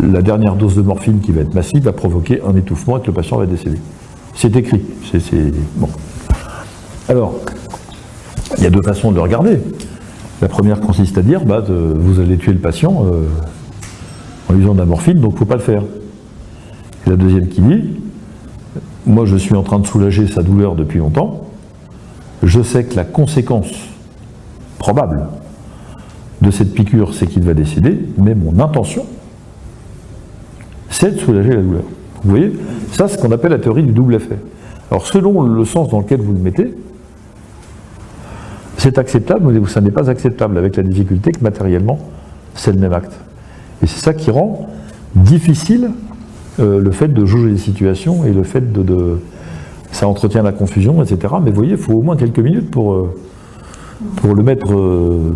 la dernière dose de morphine qui va être massive va provoquer un étouffement et que le patient va décéder. C'est écrit. Bon. Alors, il y a deux façons de le regarder. La première consiste à dire, vous allez tuer le patient en usant de la morphine, donc il ne faut pas le faire. Et la deuxième qui dit, moi je suis en train de soulager sa douleur depuis longtemps, je sais que la conséquence probable de cette piqûre, c'est qu'il va décéder, mais mon intention, c'est de soulager la douleur. Vous voyez, ça c'est ce qu'on appelle la théorie du double effet. Alors selon le sens dans lequel vous le mettez, c'est acceptable, mais ça n'est pas acceptable, avec la difficulté que matériellement, c'est le même acte. Et c'est ça qui rend difficile le fait de jauger les situations et le fait ça entretient la confusion, etc. Mais vous voyez, il faut au moins quelques minutes pour mettre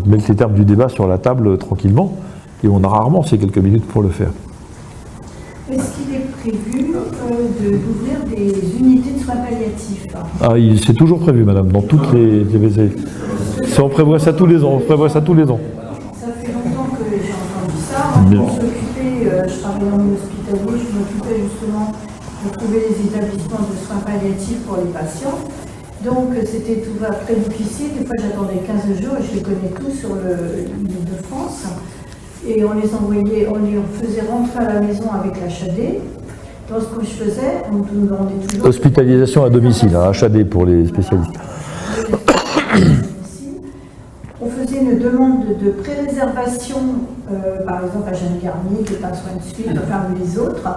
les termes du débat sur la table tranquillement, et on a rarement ces quelques minutes pour le faire. Est-ce qu'il est prévu d'ouvrir des unités de soins palliatifs? C'est toujours prévu, madame, dans toutes les VC. On prévoit ça tous les ans, Ça fait longtemps que j'ai entendu ça. Je travaillais en hospitalier, je m'occupais justement de trouver les établissements de soins palliatifs pour les patients. Donc c'était tout très difficile. Des fois j'attendais 15 jours et je les connais tous sur l'île de France. Et on les envoyait, on les faisait rentrer à la maison avec l'HAD. Donc ce que je faisais, on demandait toujours... Hospitalisation à domicile, HAD pour les spécialistes. On faisait une demande de pré-réservation, par exemple à Jeanne Garnier, qui est un soin de suite, enfin les autres,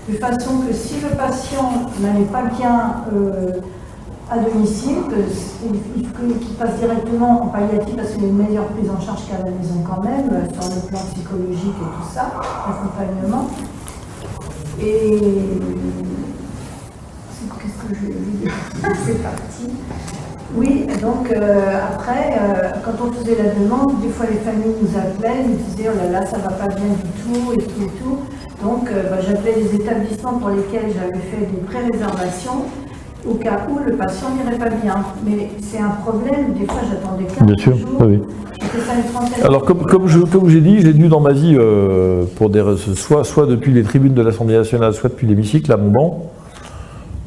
de façon que si le patient n'allait pas bien à domicile, qu'il passe directement en palliatif parce qu'il y a une meilleure prise en charge qu'à la maison quand même, sur le plan psychologique et tout ça, accompagnement. Et qu'est-ce que je vais dire? C'est parti. Oui, donc après, quand on faisait la demande, des fois les familles nous appelaient, nous disaient oh là là, ça va pas bien du tout et tout et tout. Donc j'appelais les établissements pour lesquels j'avais fait des pré-réservations au cas où le patient n'irait pas bien. Mais c'est un problème, des fois j'attendais 15 bien sûr, jours. Oui. Alors comme j'ai dit, j'ai dû dans ma vie, soit depuis les tribunes de l'Assemblée nationale, soit depuis l'hémicycle à mon banc,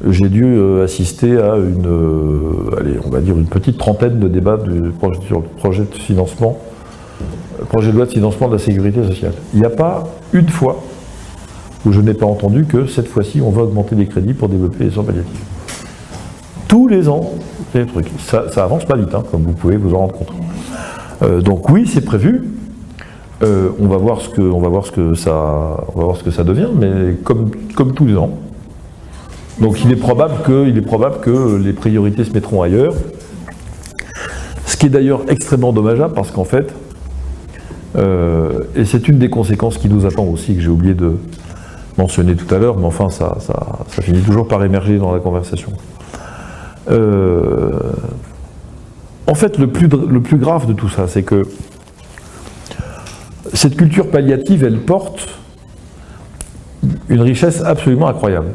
j'ai dû assister à on va dire une petite trentaine de débats sur le projet de loi de financement de la sécurité sociale. Il n'y a pas une fois où je n'ai pas entendu que cette fois-ci on va augmenter les crédits pour développer les soins palliatifs. Tous les ans, c'est des trucs. Ça avance pas vite, comme vous pouvez vous en rendre compte. Donc oui, c'est prévu. On va voir ce que ça devient, mais comme tous les ans. Donc il est probable que les priorités se mettront ailleurs. Ce qui est d'ailleurs extrêmement dommageable parce qu'en fait, et c'est une des conséquences qui nous attend aussi, que j'ai oublié de mentionner tout à l'heure, mais enfin ça finit toujours par émerger dans la conversation. En fait, le plus grave de tout ça, c'est que cette culture palliative, elle porte une richesse absolument incroyable.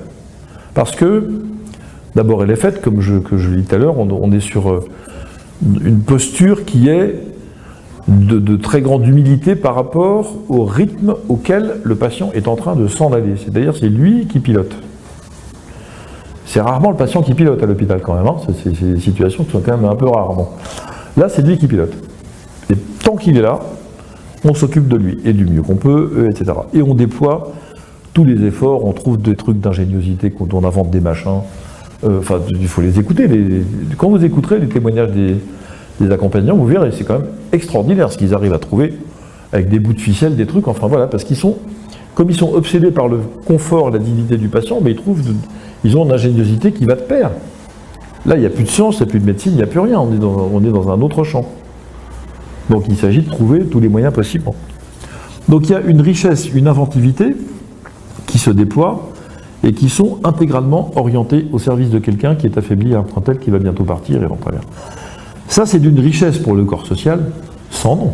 Parce que, d'abord, elle est faite, comme que je l'ai dit tout à l'heure, on est sur une posture qui est de très grande humilité par rapport au rythme auquel le patient est en train de s'en aller. C'est-à-dire, c'est lui qui pilote. C'est rarement le patient qui pilote à l'hôpital quand même. Hein. C'est des situations qui sont quand même un peu rares. Bon. Là, c'est lui qui pilote. Et tant qu'il est là, on s'occupe de lui, et du mieux qu'on peut, etc. Et on déploie tous les efforts, on trouve des trucs d'ingéniosité, quand on invente des machins. Enfin, il faut les écouter. Quand vous écouterez les témoignages des accompagnants, vous verrez, c'est quand même extraordinaire ce qu'ils arrivent à trouver avec des bouts de ficelle, des trucs, enfin voilà, parce comme ils sont obsédés par le confort et la dignité du patient, mais ils ont une ingéniosité qui va de pair. Là, il n'y a plus de science, il n'y a plus de médecine, il n'y a plus rien, on est dans un autre champ. Donc il s'agit de trouver tous les moyens possibles. Donc il y a une richesse, une inventivité qui se déploie et qui sont intégralement orientés au service de quelqu'un qui est affaibli à un point tel qu'il va bientôt partir et rentrer. Ça, c'est d'une richesse pour le corps social sans nom.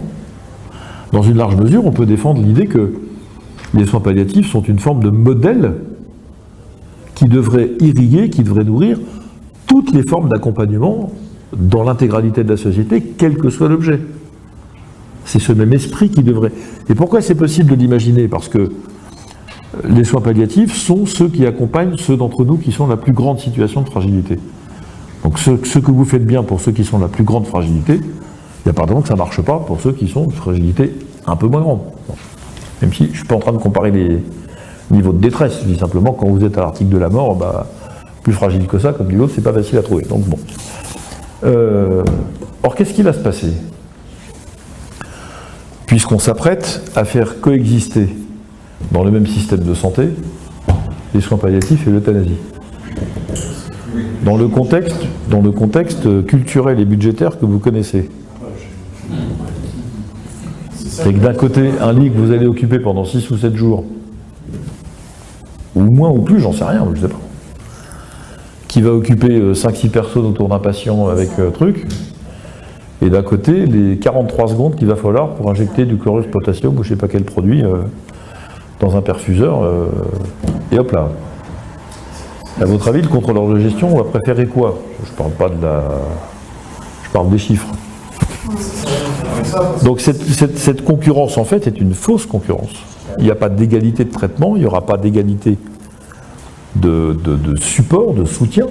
Dans une large mesure, on peut défendre l'idée que les soins palliatifs sont une forme de modèle qui devrait irriguer, qui devrait nourrir toutes les formes d'accompagnement dans l'intégralité de la société, quel que soit l'objet. C'est ce même esprit qui devrait... Et pourquoi c'est possible de l'imaginer? Parce que les soins palliatifs sont ceux qui accompagnent ceux d'entre nous qui sont dans la plus grande situation de fragilité. Donc ce que vous faites bien pour ceux qui sont dans la plus grande fragilité, il n'y a pas de raison que ça ne marche pas pour ceux qui sont de fragilité un peu moins grande. Bon. Même si je ne suis pas en train de comparer les niveaux de détresse, je dis simplement quand vous êtes à l'article de la mort, plus fragile que ça, comme dit l'autre, c'est pas facile à trouver. Donc bon. Or, qu'est-ce qui va se passer? Puisqu'on s'apprête à faire coexister dans le même système de santé les soins palliatifs et l'euthanasie. Dans le contexte culturel et budgétaire que vous connaissez. C'est que d'un côté, un lit que vous allez occuper pendant 6 ou 7 jours, ou moins ou plus, j'en sais rien, je sais pas, qui va occuper 5-6 personnes autour d'un patient avec truc, et d'un côté, les 43 secondes qu'il va falloir pour injecter du chlorure de potassium ou je sais pas quel produit dans un perfuseur, et hop là. À votre avis, le contrôleur de gestion va préférer quoi? Je parle pas je parle des chiffres. Donc cette concurrence, en fait, est une fausse concurrence. Il n'y a pas d'égalité de traitement, il n'y aura pas d'égalité de support, de soutien,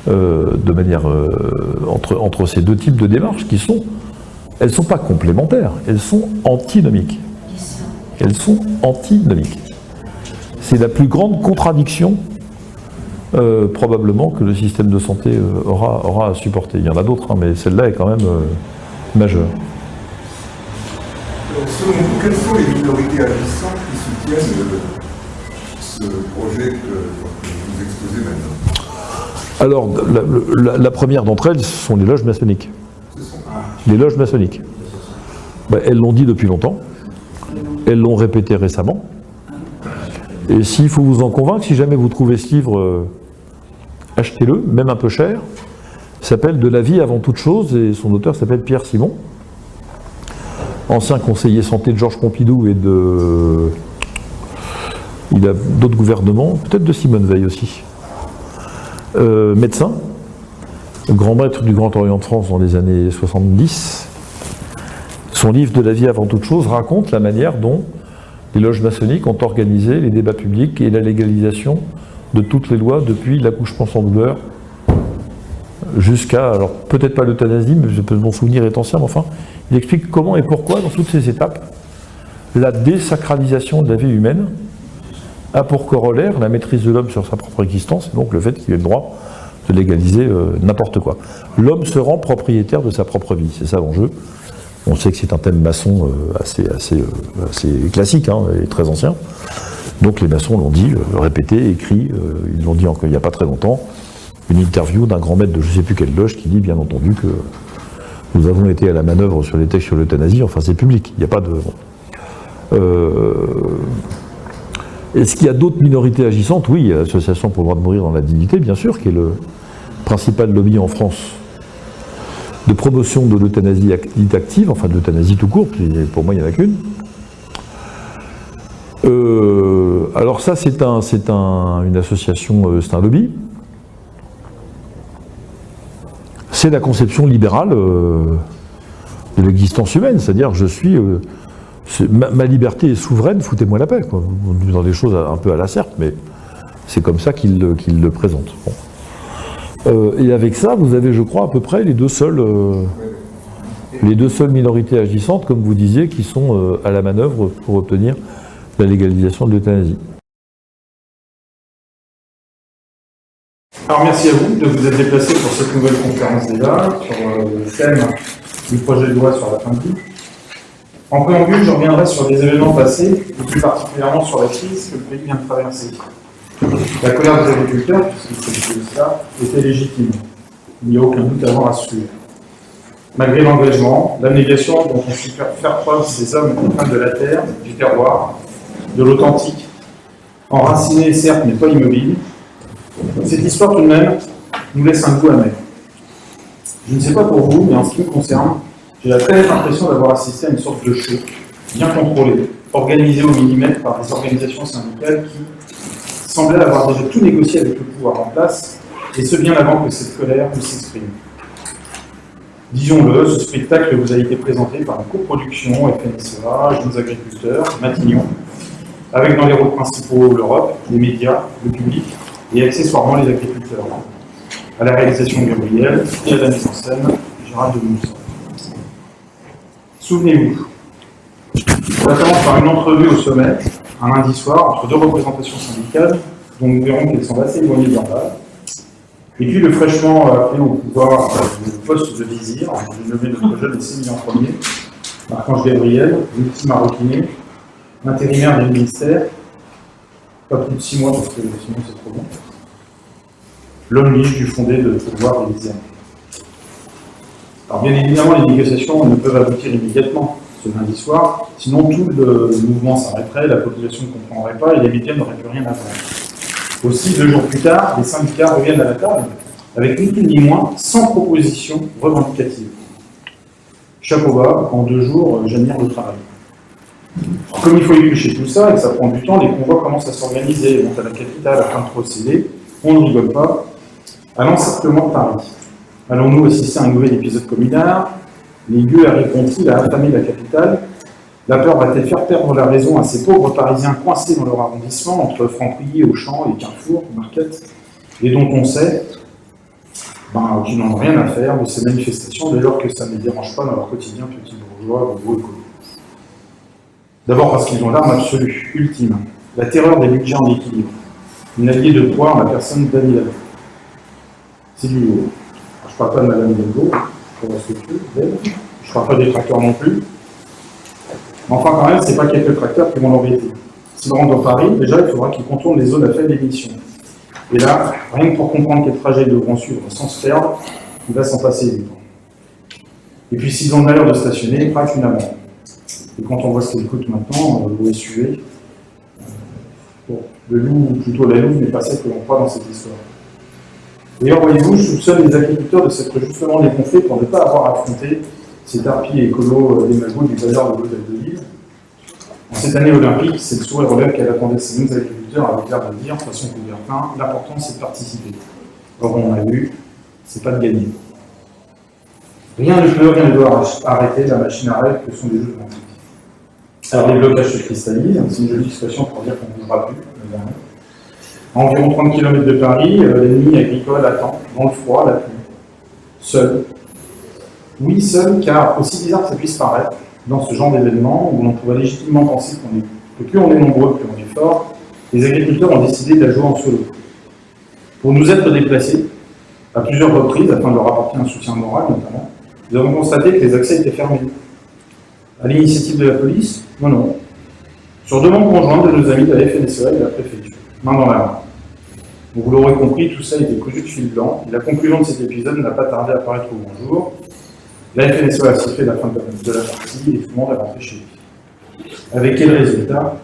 de manière entre ces deux types de démarches qui elles ne sont pas complémentaires, elles sont antinomiques. Elles sont antinomiques. C'est la plus grande contradiction probablement que le système de santé aura à supporter. Il y en a d'autres, hein, mais celle-là est quand même majeure. Selon vous, quelles sont les minorités agissantes qui soutiennent ce projet que vous exposez maintenant? Alors, la première d'entre elles, ce sont les loges maçonniques. Les loges maçonniques. Elles l'ont dit depuis longtemps. Elles l'ont répété récemment. Et s'il faut vous en convaincre, si jamais vous trouvez ce livre, achetez-le, même un peu cher. Il s'appelle « De la vie avant toute chose » et son auteur s'appelle Pierre Simon, ancien conseiller santé de Georges Pompidou et il a d'autres gouvernements, peut-être de Simone Veil aussi. Médecin, grand maître du Grand Orient de France dans les années 70. Son livre « De la vie avant toute chose » raconte la manière dont les loges maçonniques ont organisé les débats publics et la légalisation de toutes les lois depuis l'accouchement sans douleur jusqu'à, alors peut-être pas l'euthanasie, mais mon souvenir est ancien, mais enfin, il explique comment et pourquoi, dans toutes ces étapes, la désacralisation de la vie humaine a pour corollaire la maîtrise de l'homme sur sa propre existence, et donc le fait qu'il ait le droit de légaliser n'importe quoi. L'homme se rend propriétaire de sa propre vie, c'est ça l'enjeu. On sait que c'est un thème maçon assez classique, hein, et très ancien. Donc les maçons l'ont dit, répété, écrit, ils l'ont dit encore il n'y a pas très longtemps, une interview d'un grand maître de je ne sais plus quelle loge qui dit bien entendu que nous avons été à la manœuvre sur les textes sur l'euthanasie, enfin c'est public, il n'y a pas de... Est-ce qu'il y a d'autres minorités agissantes? Oui, il y a l'Association pour le droit de mourir dans la dignité, bien sûr, qui est le principal lobby en France de promotion de l'euthanasie dite active, enfin de l'euthanasie tout court, pour moi il n'y en a qu'une. Alors ça c'est une association, c'est un lobby. C'est la conception libérale de l'existence humaine, c'est-à-dire je suis... ma liberté est souveraine, foutez-moi la paix, quoi. Dans des choses un peu à la serpe, mais c'est comme ça qu'il le présente. Bon. Et avec ça, vous avez, je crois, à peu près les deux seules minorités agissantes, comme vous disiez, qui sont à la manœuvre pour obtenir la légalisation de l'euthanasie. Alors merci à vous de vous être déplacés pour cette nouvelle conférence débat sur le thème du projet de loi sur la fin de vie. En préambule, je reviendrai sur des événements passés, et plus particulièrement sur la crise que le pays vient de traverser. La colère des agriculteurs, puisqu'il s'agit de cela, était légitime. Il n'y a aucun doute à suivre. Malgré l'engagement, l'abnégation dont ont su faire preuve ces hommes et femmes de la terre, du terroir, de l'authentique, enracinés certes mais pas immobiles, cette histoire tout de même nous laisse un goût amer. Je ne sais pas pour vous, mais en ce qui me concerne, j'ai la très nette impression d'avoir assisté à une sorte de show, bien contrôlé, organisé au millimètre par des organisations syndicales qui semblaient avoir déjà tout négocié avec le pouvoir en place, et ce bien avant que cette colère ne s'exprime. Disons-le, ce spectacle vous a été présenté par une coproduction FNSEA, Jeunes Agriculteurs, Matignon, avec dans les rôles principaux l'Europe, les médias, le public et accessoirement les agriculteurs. À la réalisation Gabriel et à la mise en scène Gérald de Moussa. Souvenez-vous, ça commence par une entrevue au sommet, un lundi soir, entre deux représentations syndicales, dont nous verrons qu'elles sont assez éloignées de l'ordre. Et puis le fraîchement appelé au pouvoir le poste de vizir, j'ai nommé notre jeune et sémillant premier, Marc-Ange Gabriel, multi-maroquiné, intérimaire du ministère, pas plus de 6 mois parce que sinon c'est trop long. L'homme lige du fondé de pouvoir des vizirs. Alors bien évidemment, les négociations ne peuvent aboutir immédiatement ce lundi soir, sinon tout le mouvement s'arrêterait, la population ne comprendrait pas et les médias n'auraient plus rien à faire. Aussi, 2 jours plus tard, les syndicats reviennent à la table avec ni plus ni moins 100 propositions revendicatives. Chapeau bas, en 2 jours, j'admire le travail. Alors, comme il faut éplucher tout ça et que ça prend du temps, les convois commencent à s'organiser, montent à la capitale afin de procéder, on ne rigole pas, à l'encerclement de Paris. Allons-nous assister à un nouvel épisode communard? Les gueux arriveront-ils à affamer la capitale? La peur va-t-elle faire perdre la raison à ces pauvres Parisiens coincés dans leur arrondissement, entre Franprix, Auchan et Carrefour, Marquette, et dont on sait qu'ils n'en ont rien à faire de ces manifestations, dès lors que ça ne les dérange pas dans leur quotidien petit bourgeois ou écolo. D'abord parce qu'ils ont l'arme absolue, ultime, la terreur des budgets en équilibre, une alliée de poids en la personne d'Annie Hidalgo. C'est du lourd. Je ne parle pas de Madame Hidalgo, je ne parle pas des tracteurs non plus. Mais enfin, quand même, ce n'est pas quelques tracteurs qui vont l'embêter. S'il rentre dans Paris, déjà, il faudra qu'il contourne les zones à faible émission. Et là, rien que pour comprendre quel trajet ils devront suivre sans se perdre, il va s'en passer du temps. Et puis, s'ils ont l'heure de stationner, craque une amende. Et quand on voit ce qu'il coûte maintenant, le SUV, le loup, ou plutôt la louve, n'est pas celle que l'on croit dans cette histoire. D'ailleurs, voyez-vous, je soupçonne les agriculteurs de s'être justement dégonflés pour ne pas avoir affronté ces tarpilles écolos démagos du bazar de l'hôtel de Lille. En cette année olympique, c'est le sourire relève qu'elle attendait ces mêmes agriculteurs avec l'air de dire, de façon Coubertin, l'important c'est de participer. Or, on a vu, c'est pas de gagner. Rien ne peut, rien ne doit arrêter la machine à rêve que sont les Jeux olympiques. Alors, les blocages se cristallisent, c'est une jolie expression pour dire qu'on ne bougera plus. À environ 30 km de Paris, l'ennemi agricole attend, dans le froid, la pluie. Seul. Oui, seul, car aussi bizarre que ça puisse paraître, dans ce genre d'événement, où l'on pourrait légitimement penser que plus on est nombreux, plus on est fort, les agriculteurs ont décidé de la jouer en solo. Pour nous être déplacés, à plusieurs reprises, afin de leur apporter un soutien moral notamment, nous avons constaté que les accès étaient fermés. À l'initiative de la police? Non. Sur demande conjointe de nos amis de la FNSEA et de la préfecture, main dans la main. Donc, vous l'aurez compris, tout ça a été cousu de fil blanc, et la conclusion de cet épisode n'a pas tardé à apparaître au grand jour. La FNSEA a sifflé la fin de la partie et tout le monde est rentré chez lui. Avec quel résultat?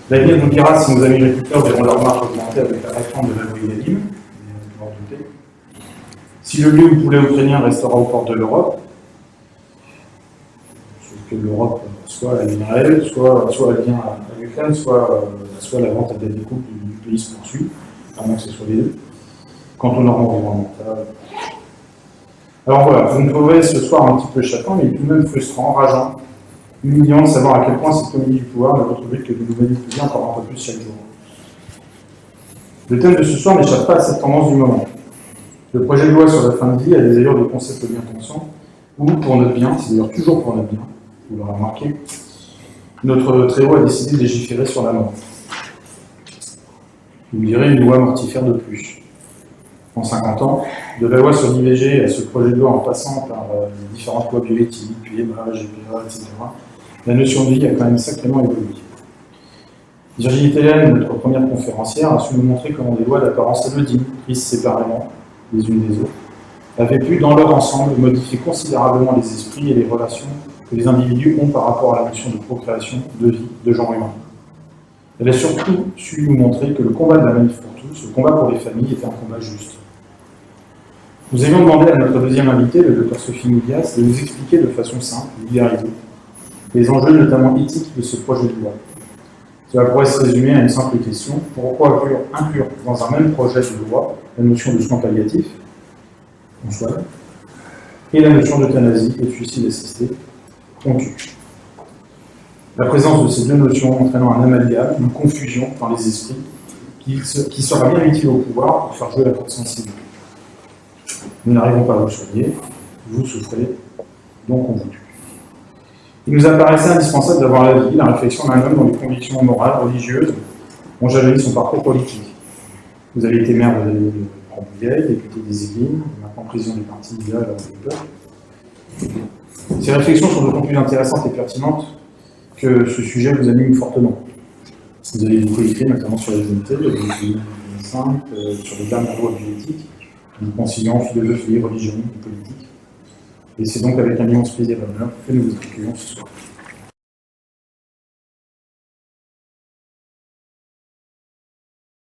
L'avenir nous dira si nos amis agriculteurs verront leur marge augmenter avec la réforme de la loi Egalim. Si le lieu où poulet ukrainien restera aux portes de l'Europe, sauf que l'Europe, soit elle vient à elle, soit elle vient à l'Ukraine, soit la vente à des découpes du pays se poursuit, à moins que ce soit les deux. Quant aux normes environnementales. Alors voilà, vous me trouverez ce soir un petit peu chacun, mais tout de même frustrant, rageant, humiliant de savoir à quel point cette comédie du pouvoir n'a d'autre but que de nous manipuler encore un peu plus chaque jour. Le thème de ce soir n'échappe pas à cette tendance du moment. Le projet de loi sur la fin de vie a des allures de concept bien conscient, ou pour notre bien, c'est d'ailleurs toujours pour notre bien, vous l'aurez remarqué, notre très haut a décidé de légiférer sur la mort. Vous me direz une loi mortifère de plus. En 50 ans, de la loi sur l'IVG à ce projet de loi en passant par les différentes lois bioéthiques, PMA, GPA, etc., la notion de vie a quand même sacrément évolué. Virginie Tellen, notre première conférencière, a su nous montrer comment des lois d'apparence anodine, prises séparément les unes des autres, avaient pu, dans leur ensemble, modifier considérablement les esprits et les relations que les individus ont par rapport à la notion de procréation, de vie, de genre humain. Elle a surtout su nous montrer que le combat de la manif pour tous, le combat pour les familles, était un combat juste. Nous avions demandé à notre deuxième invité, le Dr Sophie Moulias, de nous expliquer de façon simple, vulgarisée, les enjeux notamment éthiques de ce projet de loi. Cela pourrait se résumer à une simple question: pourquoi inclure dans un même projet de loi la notion de soins palliatifs, on soigne, et la notion d'euthanasie et de suicide assisté, on tue. La présence de ces deux notions entraînant un amalgame, une confusion dans les esprits, qui sera bien utile au pouvoir pour faire jouer la corde sensible. Nous n'arrivons pas à vous soigner, vous souffrez, donc on vous tue. Il nous apparaissait indispensable d'avoir la vie, la réflexion d'un homme dont les convictions morales, religieuses, ont jalonni son parcours politique. Vous avez été maire de Rambouillet, député des Yvelines, maintenant président du parti là, le peuple. Ces réflexions sont d'autant plus intéressantes et pertinentes que ce sujet vous anime fortement. Vous avez beaucoup écrit, notamment sur les unités, sur les dernières lois bioéthiques, en conciliant philosophie, religion et politique. Et c'est donc avec un immense plaisir et honneur que nous vous accueillons ce soir.